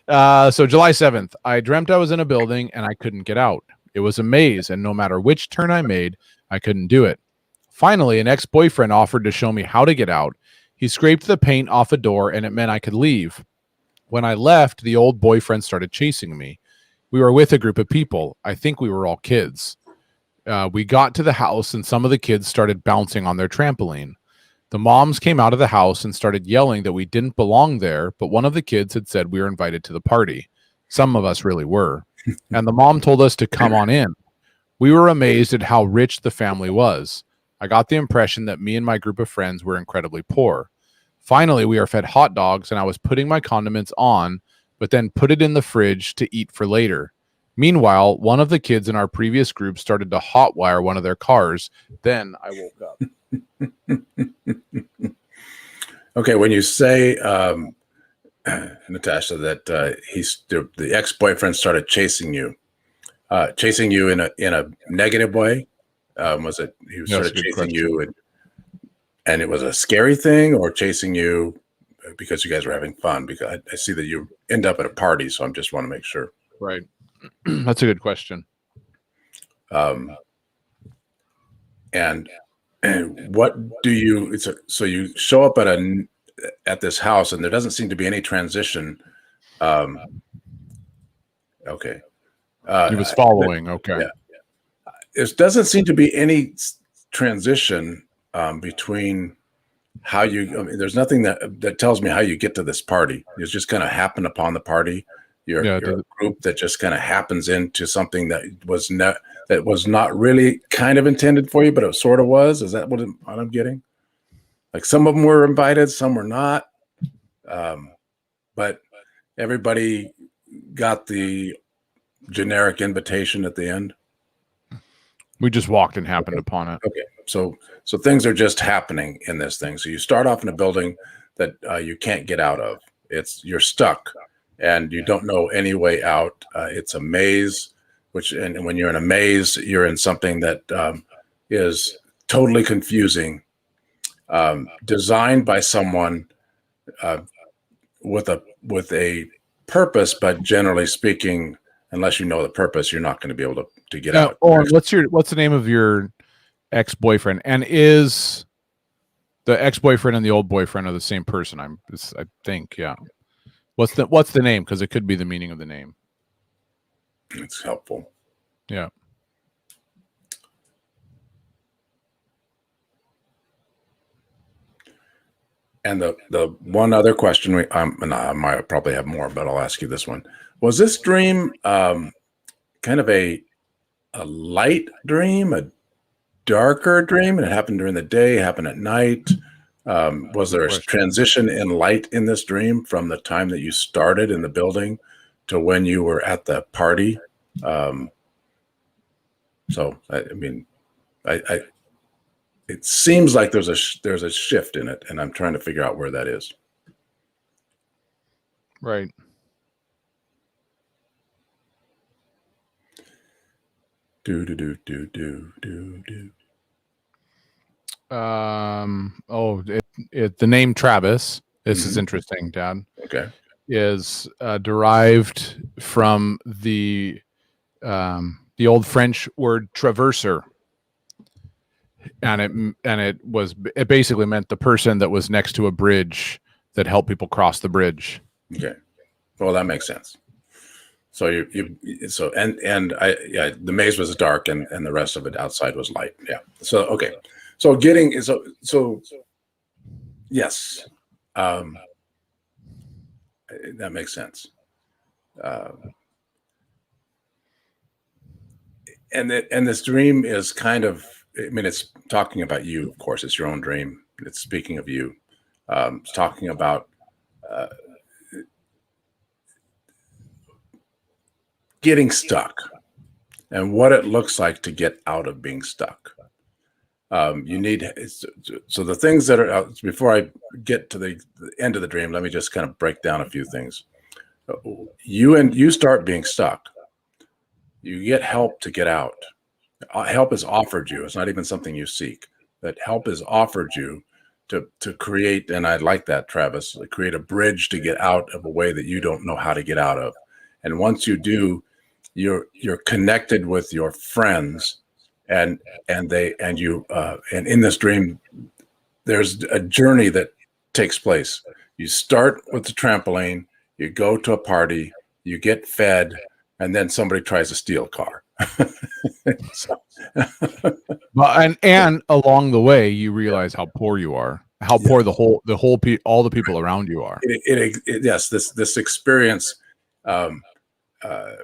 So July 7th, I dreamt I was in a building and I couldn't get out. It was a maze, and no matter which turn I made, I couldn't do it. Finally, an ex-boyfriend offered to show me how to get out. He scraped the paint off a door, and it meant I could leave. When I left, the old boyfriend started chasing me. We were with a group of people. I think we were all kids. We got to the house, and some of the kids started bouncing on their trampoline. The moms came out of the house and started yelling that we didn't belong there, but one of the kids had said we were invited to the party. Some of us really were. And the mom told us to come on in. We were amazed at how rich the family was. I got the impression that me and my group of friends were incredibly poor. Finally, we are fed hot dogs, and I was putting my condiments on, but then put it in the fridge to eat for later. Meanwhile, one of the kids in our previous group started to hotwire one of their cars. Then I woke up. Okay, when you say, Natasha, that the ex-boyfriend started chasing you in a negative way, was it he started chasing you and it was a scary thing, or chasing you because you guys were having fun? Because I see that you end up at a party, so I just want to make sure. Right. That's a good question. And what do you? So you show up at this house, and there doesn't seem to be any transition. Okay. He was following. Okay. Yeah. It doesn't seem to be any transition between how you. I mean, there's nothing that tells me how you get to this party. It's just kind of happen upon the party. You're a group that just kind of happens into something that was not really kind of intended for you, but it sort of was. Is that what I'm getting? Like some of them were invited, some were not, but everybody got the generic invitation at the end. We just walked and happened upon it. Okay, so things are just happening in this thing. So you start off in a building that you can't get out of. You're stuck, and you don't know any way out. It's a maze, and when you're in a maze, you're in something that is totally confusing. Designed by someone with a purpose, but generally speaking, unless you know the purpose, you're not going to be able to get out. Or what's the name of your ex-boyfriend? And is the ex-boyfriend and the old boyfriend are the same person? I think, yeah. What's the name? Because it could be the meaning of the name. It's helpful. Yeah. And the one other question and I might probably have more, but I'll ask you this one. Was this dream kind of a light dream, a darker dream, and it happened during the day, happened at night? Was there a transition in light in this dream from the time that you started in the building to when you were at the party. So I mean, I it seems like there's a shift in it, and I'm trying to figure out where that is. Right. Do do do do do do do. The name Travis, this is interesting, Dad. Okay. Is derived from the old French word traverser, and it basically meant the person that was next to a bridge that helped people cross the bridge. Okay. Well, that makes sense. So the maze was dark and the rest of it outside was light. Yeah. So okay. So yes. That makes sense. And this dream is kind of, I mean, it's talking about you, of course. It's your own dream. It's speaking of you. It's talking about getting stuck and what it looks like to get out of being stuck. So the things that are out, before I get to the end of the dream, let me just kind of break down a few things. You start being stuck. You get help to get out. Help is offered you. It's not even something you seek. That help is offered you to create, and I like that, Travis, create a bridge to get out of a way that you don't know how to get out of. And once you do, you're connected with your friends, and in this dream, there's a journey that takes place. You start with the trampoline, you go to a party, you get fed, and then somebody tries to steal a car. and along the way, you realize how poor you are, how poor all the people around you are. Yes, this experience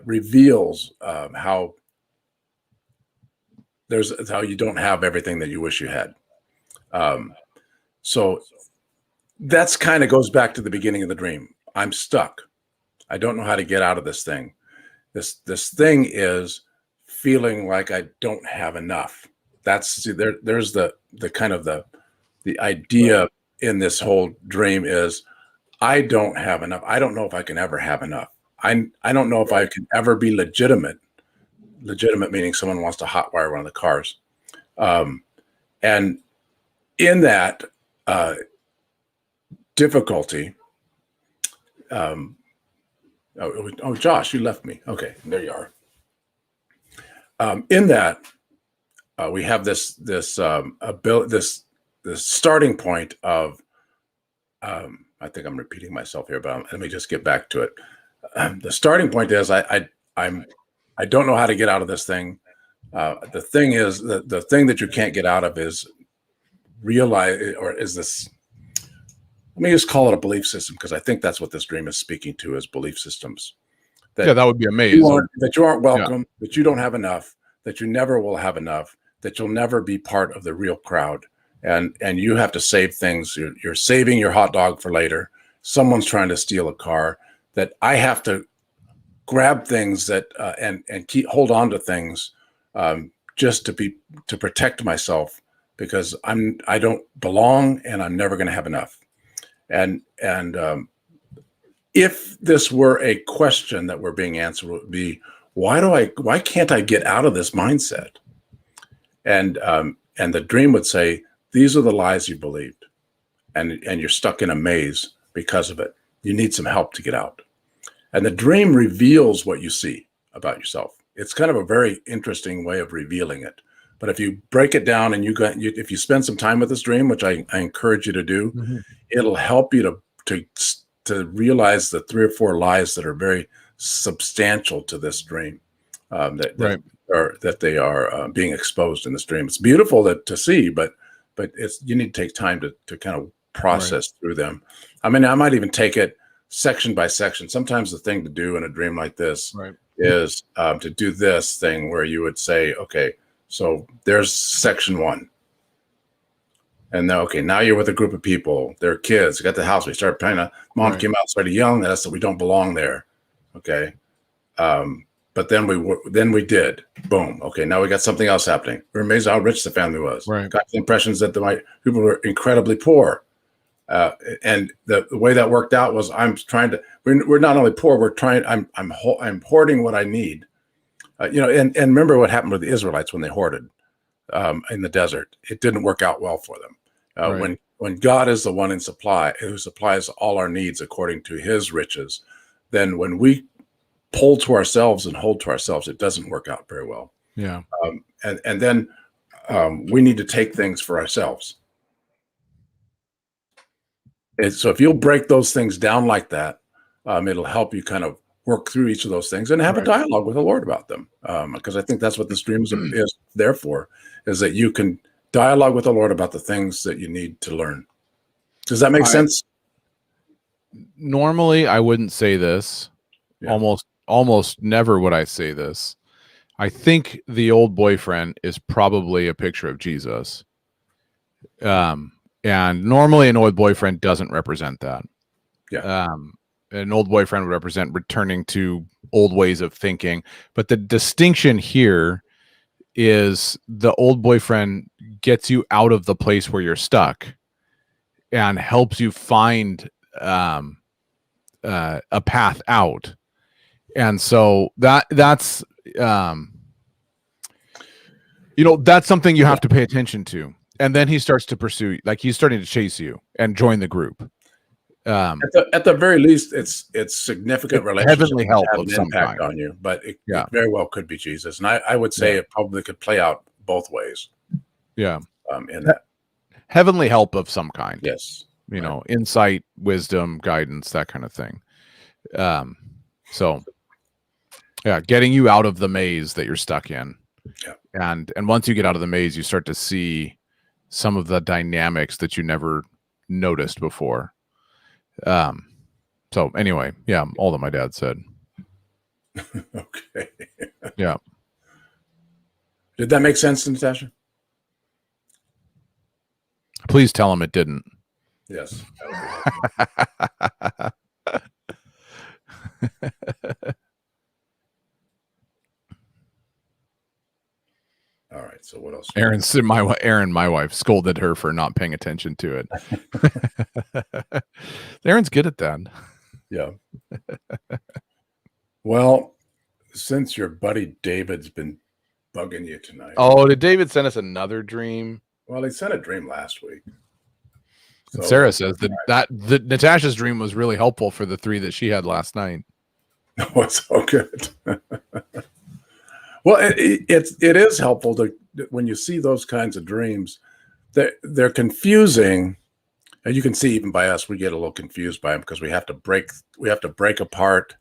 reveals how you don't have everything that you wish you had. So that's kind of goes back to the beginning of the dream. I'm stuck. I don't know how to get out of this thing. This thing is feeling like I don't have enough. There's the kind of the idea in this whole dream is I don't have enough. I don't know if I can ever have enough. I don't know if I can ever be legitimate. Legitimate meaning someone wants to hotwire one of the cars. And in that difficulty, Josh, you left me. Okay, there you are. In that, we have this starting point of. I think I'm repeating myself here, but let me just get back to it. The starting point is I don't know how to get out of this thing. The thing is the thing that you can't get out of is this. Let me just call it a belief system, because I think that's what this dream is speaking to, is belief systems. That would be amazing. That you aren't welcome, that you don't have enough, that you never will have enough, that you'll never be part of the real crowd. And you have to save things. You're saving your hot dog for later. Someone's trying to steal a car. That I have to grab things that and hold on to things just to protect myself, because I don't belong and I'm never going to have enough. And if this were a question that were being answered, would be, why can't I get out of this mindset? And the dream would say, these are the lies you believed, and you're stuck in a maze because of it. You need some help to get out. And the dream reveals what you see about yourself. It's kind of a very interesting way of revealing it. But if you break it down and if you spend some time with this dream, which I encourage you to do, it'll help you to realize the 3 or 4 lies that are very substantial to this dream, that they are being exposed in this dream. It's beautiful to see, but you need to take time to kind of process through them. I mean, I might even take it section by section. Sometimes the thing to do in a dream like this is to do this thing where you would say, okay, so there's section 1. And then, okay, now you're with a group of people. They're kids. You got the house. We start playing. Mom came out, started yelling at us that we don't belong there. Okay. But then we did. Boom. Okay. Now we got something else happening. We're amazed how rich the family was. Right. Got the impressions that people were incredibly poor. And the way that worked out was we're not only poor, I'm hoarding what I need. And remember what happened with the Israelites when they hoarded in the desert. It didn't work out well for them. Right. When God is the one in supply, who supplies all our needs according to his riches, then when we pull to ourselves and hold to ourselves, it doesn't work out very well. Yeah. And then we need to take things for ourselves. And so if you'll break those things down like that, it'll help you kind of work through each of those things and have a dialogue with the Lord about them. Because I think that's what this dream is there for, is that you can dialogue with the Lord about the things that you need to learn. Does that make sense? Normally, I wouldn't say this. Yeah. Almost never would I say this. I think the old boyfriend is probably a picture of Jesus. And normally an old boyfriend doesn't represent that. Yeah. An old boyfriend would represent returning to old ways of thinking. But the distinction here is the old boyfriend gets you out of the place where you're stuck and helps you find a path out. And so that's that's something you have to pay attention to. And then he starts to pursue, like he's starting to chase you and join the group. At the very least, it's significant relationships heavenly help have of an some impact kind on you, but it very well could be Jesus. And I would say it probably could play out both ways. Yeah. In that. Heavenly help of some kind. Yes. You know, insight, wisdom, guidance, that kind of thing. So yeah, getting you out of the maze that you're stuck in. Yeah. And once you get out of the maze, you start to see some of the dynamics that you never noticed before. So anyway, yeah, all that my dad said. Okay. Yeah. Did that make sense, Natasha? Please tell him it didn't. Yes. All right. So what else? Erin, my wife, scolded her for not paying attention to it. Erin's good at that. Yeah. Well, since your buddy David's been bugging you tonight. Oh, did David send us another dream? Well, he sent a dream last week. So, Sarah says that Natasha's dream was really helpful for the 3 that she had last night. Oh, it's so good. Well, it is helpful when you see those kinds of dreams. They're confusing, and you can see even by us, we get a little confused by them because we have to break apart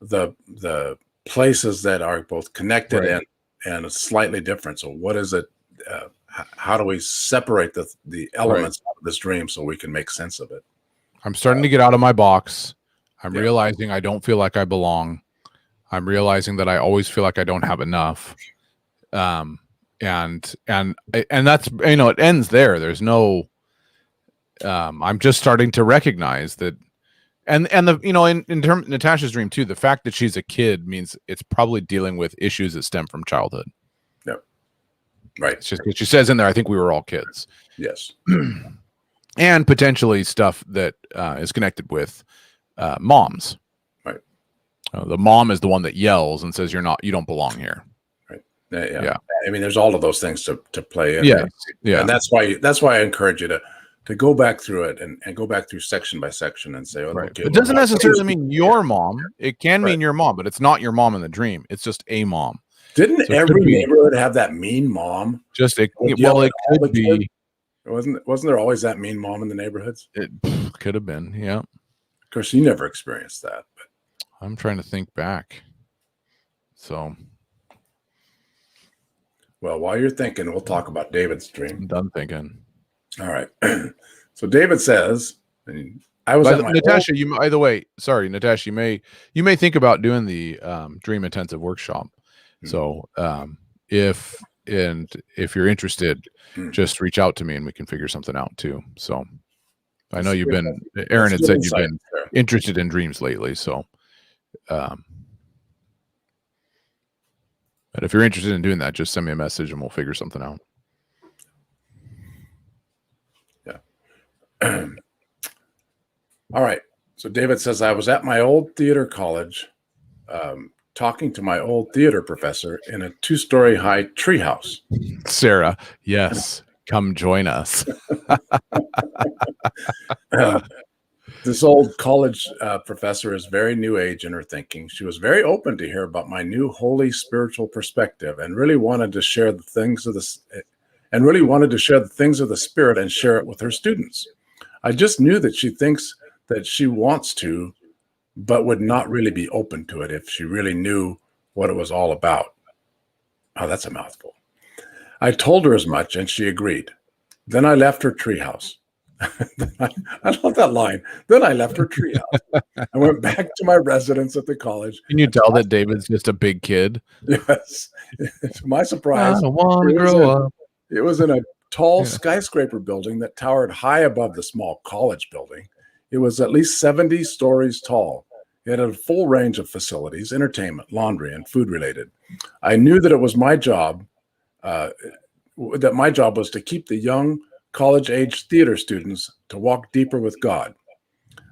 the places that are both connected and slightly different. So, what is it? How do we separate the elements of this dream so we can make sense of it? I'm starting to get out of my box. I'm realizing I don't feel like I belong. I'm realizing that I always feel like I don't have enough. And that's, it ends there. There's no, I'm just starting to recognize that. And in terms of Natasha's dream too, the fact that she's a kid means it's probably dealing with issues that stem from childhood. Yep. Right. It's just what she says in there. I think we were all kids. Yes. And potentially stuff that is connected with moms. Right. The mom is the one that yells and says, you don't belong here. Right. Yeah. I mean, there's all of those things to play in. Yeah. Yeah. And that's why I encourage you to go back through it and go back through section by section and say, okay, it doesn't necessarily mean your mom. It can mean your mom, but it's not your mom in the dream. It's just a mom. Didn't every neighborhood have that mean mom? It could be. Wasn't there always that mean mom in the neighborhoods? It could have been, yeah. Of course, you never experienced that. But I'm trying to think back. So, well, while you're thinking, we'll talk about David's dream. I'm done thinking. All right. So David says, Natasha, by the way, sorry, Natasha, you may think about doing the dream intensive workshop. So if you're interested, just reach out to me and we can figure something out too. So I know Erin had said you've been interested in dreams lately. So Um, but if you're interested in doing that, just send me a message and we'll figure something out. Yeah. All right. So David says, I was at my old theater college talking to my old theater professor in a 2-story high treehouse. Sarah, yes, come join us. This old college professor is very new age in her thinking. She was very open to hear about my new holy spiritual perspective and really wanted to share the things of the spirit and share it with her students. I just knew that she thinks that she wants to, but would not really be open to it if she really knew what it was all about. Oh, that's a mouthful. I told her as much and she agreed. Then I left her treehouse. I love that line. Then I left her treehouse. I went back to my residence at the college. Can you tell that David's just a big kid? Yes. To my surprise, I want to grow up. It was in a tall skyscraper building that towered high above the small college building. It was at least 70 stories tall. It had a full range of facilities, entertainment, laundry, and food related. I knew that it was my job, that my job was to keep the young college-age theater students to walk deeper with God.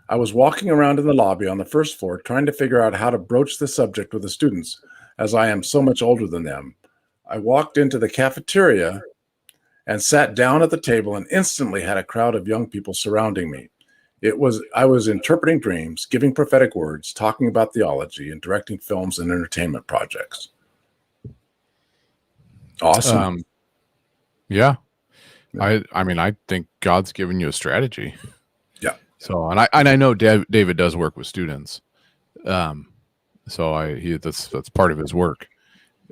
I was walking around in the lobby on the first floor trying to figure out how to broach the subject with the students, as I am so much older than them. I walked into the cafeteria and sat down at the table and instantly had a crowd of young people surrounding me. I was interpreting dreams, giving prophetic words, talking about theology, and directing films and entertainment projects. Awesome. Yeah. I mean, I think God's given you a strategy. Yeah. So, and I know David does work with students. So that's part of his work.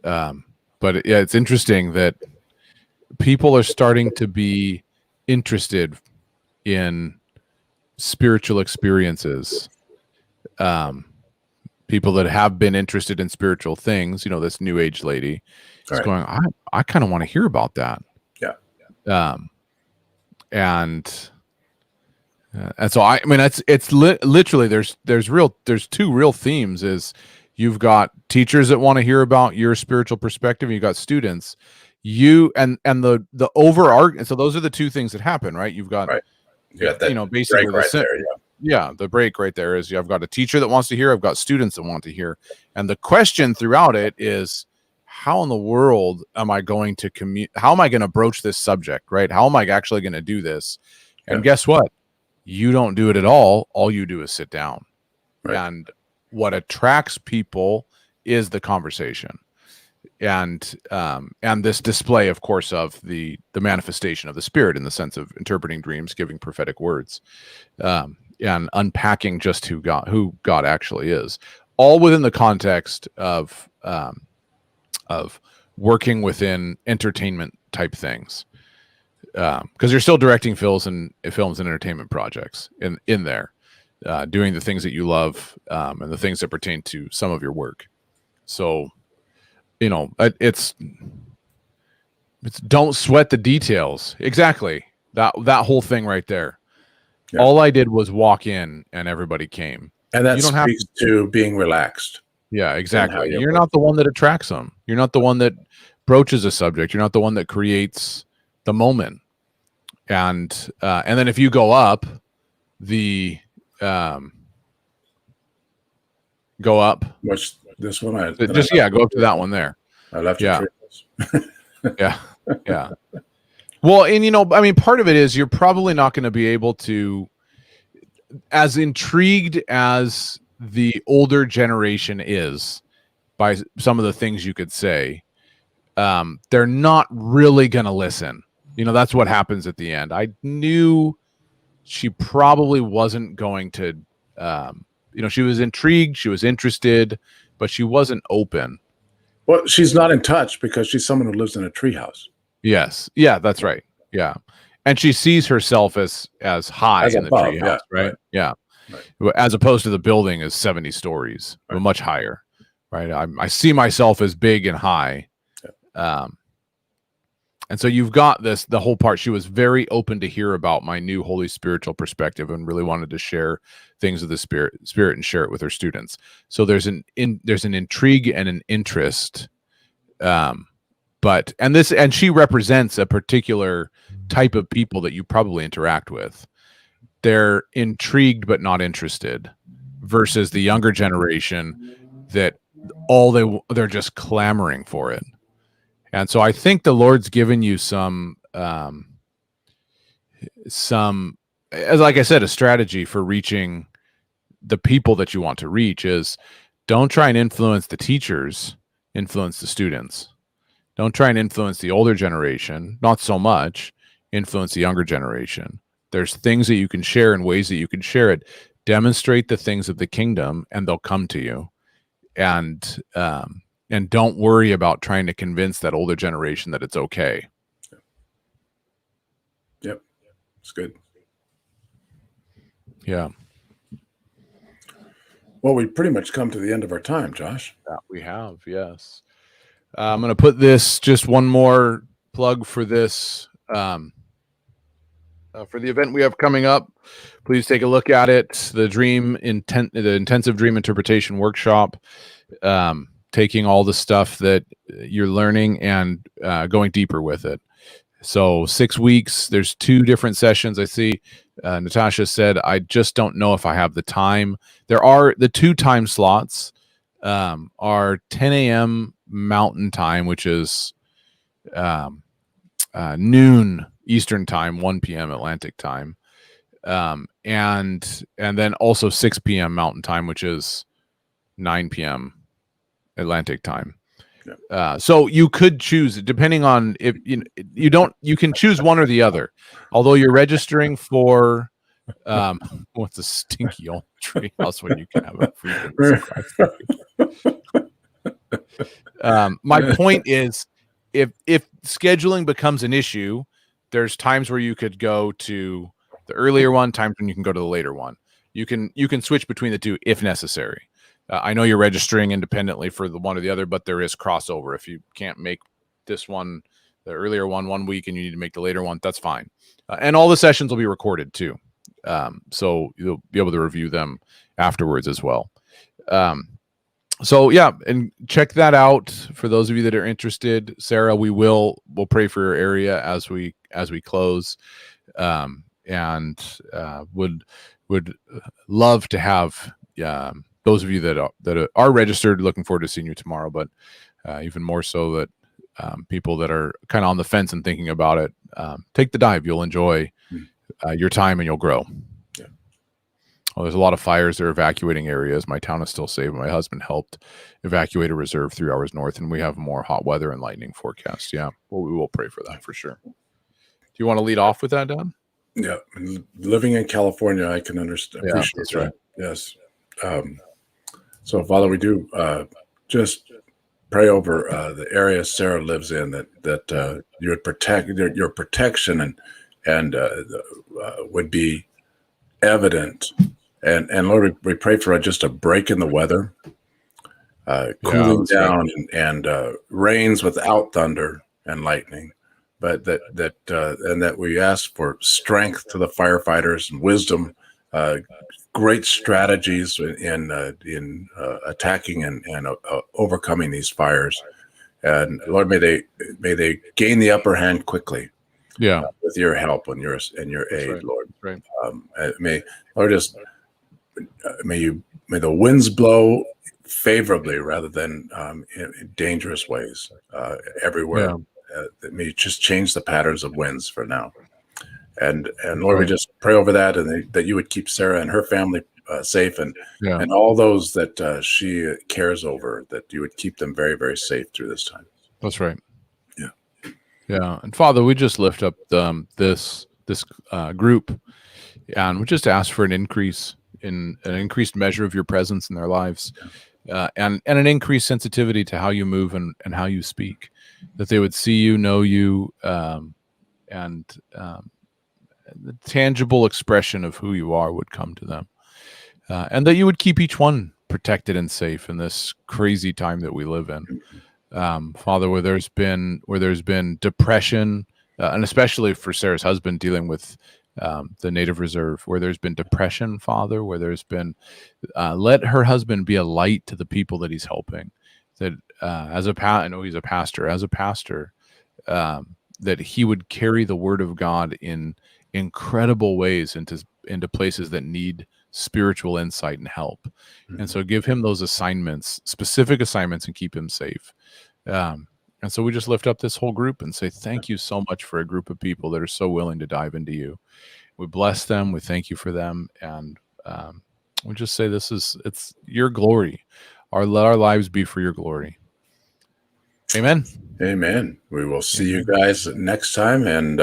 But yeah, it's interesting that people are starting to be interested in spiritual experiences. People that have been interested in spiritual things, this new age lady is going, I kind of want to hear about that. Yeah. And so I mean, it's literally there's two real themes. Is you've got teachers that want to hear about your spiritual perspective, and you got students. And the overarching. So those are the two things that happen, right? You've got that, basically right there, yeah, the break right there is I've got a teacher that wants to hear, I've got students that want to hear, and the question throughout it is, how in the world am I going to how am I going to broach this subject, right? How am I actually going to do this? And guess what? You don't do it at all. All you do is sit down. Right. And what attracts people is the conversation. And this display, of course, of the manifestation of the Spirit in the sense of interpreting dreams, giving prophetic words, and unpacking just who God actually is, all within the context of working within entertainment type things, because you're still directing films and entertainment projects in there, doing the things that you love, and the things that pertain to some of your work. So, it's don't sweat the details. Exactly. That whole thing right there. Yeah. All I did was walk in and everybody came. And that speaks to being relaxed. Yeah, exactly. You're not the one that attracts them. You're not the one that broaches a subject. You're not the one that creates the moment. And then if you go up Which this one go up to that one there. I left yeah. Yeah. Well, and part of it is you're probably not going to be able to, as intrigued as the older generation is by some of the things you could say, they're not really going to listen. That's what happens at the end. I knew she probably wasn't going to, she was intrigued, she was interested, but she wasn't open. Well, she's not in touch because she's someone who lives in a treehouse. Yes. Yeah, that's right. Yeah. And she sees herself as high in the treehouse, right? Yeah. Right. As opposed to the building is 70 stories, right. Much higher, right? I see myself as big and high. Yeah. And so you've got the whole part. She was very open to hear about my new holy spiritual perspective and really wanted to share things of the spirit and share it with her students. So there's an intrigue and an interest. And she represents a particular type of people that you probably interact with. They're intrigued but not interested, versus the younger generation that they're just clamoring for it. And so I think the Lord's given you some, as like I said, a strategy for reaching the people that you want to reach is don't try and influence the teachers, influence the students. Don't try and influence the older generation, not so much, influence the younger generation. There's things that you can share and ways that you can share it. Demonstrate the things of the kingdom and they'll come to you. And don't worry about trying to convince that older generation that it's okay. Yep. It's good. Yeah. Well, we pretty much come to the end of our time, Josh. Yeah, we have, yes. I'm going to put this, just one more plug for this, for the event we have coming up. Please take a look at it. The intensive dream interpretation workshop, taking all the stuff that you're learning and going deeper with it. So 6 weeks, there's 2 different sessions. I see Natasha said, I just don't know if I have the time. There are the 2 time slots are 10 a.m. Mountain Time, which is noon Eastern Time, 1 p.m. Atlantic Time. And then also 6 p.m. Mountain Time, which is 9 p.m. Atlantic Time. Yeah. So you could choose, depending on if you can choose one or the other. Although you're registering for what's a stinky old tree house when you can have a free. My point is, if scheduling becomes an issue, there's times where you could go to the earlier one, times when you can go to the later one. You can switch between the 2 if necessary. I know you're registering independently for the one or the other, but there is crossover. If you can't make this one, the earlier one week, and you need to make the later one, that's fine. And all the sessions will be recorded too. So you'll be able to review them afterwards as well. So yeah, and check that out for those of you that are interested. Sarah, we'll pray for your area as we close, and would love to have those of you that are registered. Looking forward to seeing you tomorrow, but even more so that people that are kind of on the fence and thinking about it, take the dive. You'll enjoy your time and you'll grow. Well, there's a lot of fires. They're evacuating areas. My town is still safe. My husband helped evacuate a reserve 3 hours north, and we have more hot weather and lightning forecast. Yeah, well, we will pray for that for sure. Do you want to lead off with that, Dan? Yeah, living in California, I can understand. Yeah, that's that. Right. Yes. So, Father, we do just pray over the area Sarah lives in, that you would protect your protection and would be evident. And Lord, we pray for just a break in the weather, cooling down, right, and rains without thunder and lightning, but that we ask for strength to the firefighters and wisdom, great strategies in attacking and overcoming these fires. And Lord, may they gain the upper hand quickly. Yeah, with your help and your aid, right, Lord. Right. May the winds blow favorably rather than in dangerous ways everywhere. Yeah. May you just change the patterns of winds for now. And Lord, we just pray over that, and that you would keep Sarah and her family safe, and all those that she cares over, that you would keep them very, very safe through this time. That's right. Yeah, and Father, we just lift up this group, and we just ask for an increased measure of your presence in their lives, and an increased sensitivity to how you move and how you speak, that they would see you, know you, and the tangible expression of who you are would come to them, and that you would keep each one protected and safe in this crazy time that we live in. Father, where there's been depression, and especially for Sarah's husband dealing with the Native Reserve, where there's been depression, Father, where there's been let her husband be a light to the people that he's helping. That I know he's a pastor. As a pastor, that he would carry the word of God in incredible ways into places that need spiritual insight and help. Mm-hmm. And so give him those assignments, specific assignments, and keep him safe. And so we just lift up this whole group and say, thank you so much for a group of people that are so willing to dive into you. We bless them. We thank you for them. And we just say, it's your glory. Let our lives be for your glory. Amen. Amen. We will see you guys next time. And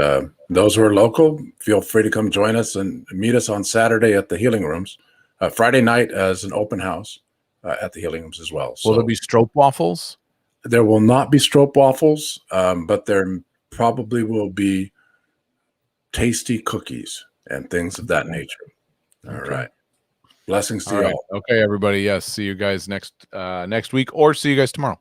those who are local, feel free to come join us and meet us on Saturday at the Healing Rooms. Friday night as an open house at the Healing Rooms as well. Will there be stroop waffles? There will not be stroop waffles, but there probably will be tasty cookies and things of that nature. All right. Blessings to you all. Okay, everybody. Yes. See you guys next week, or see you guys tomorrow.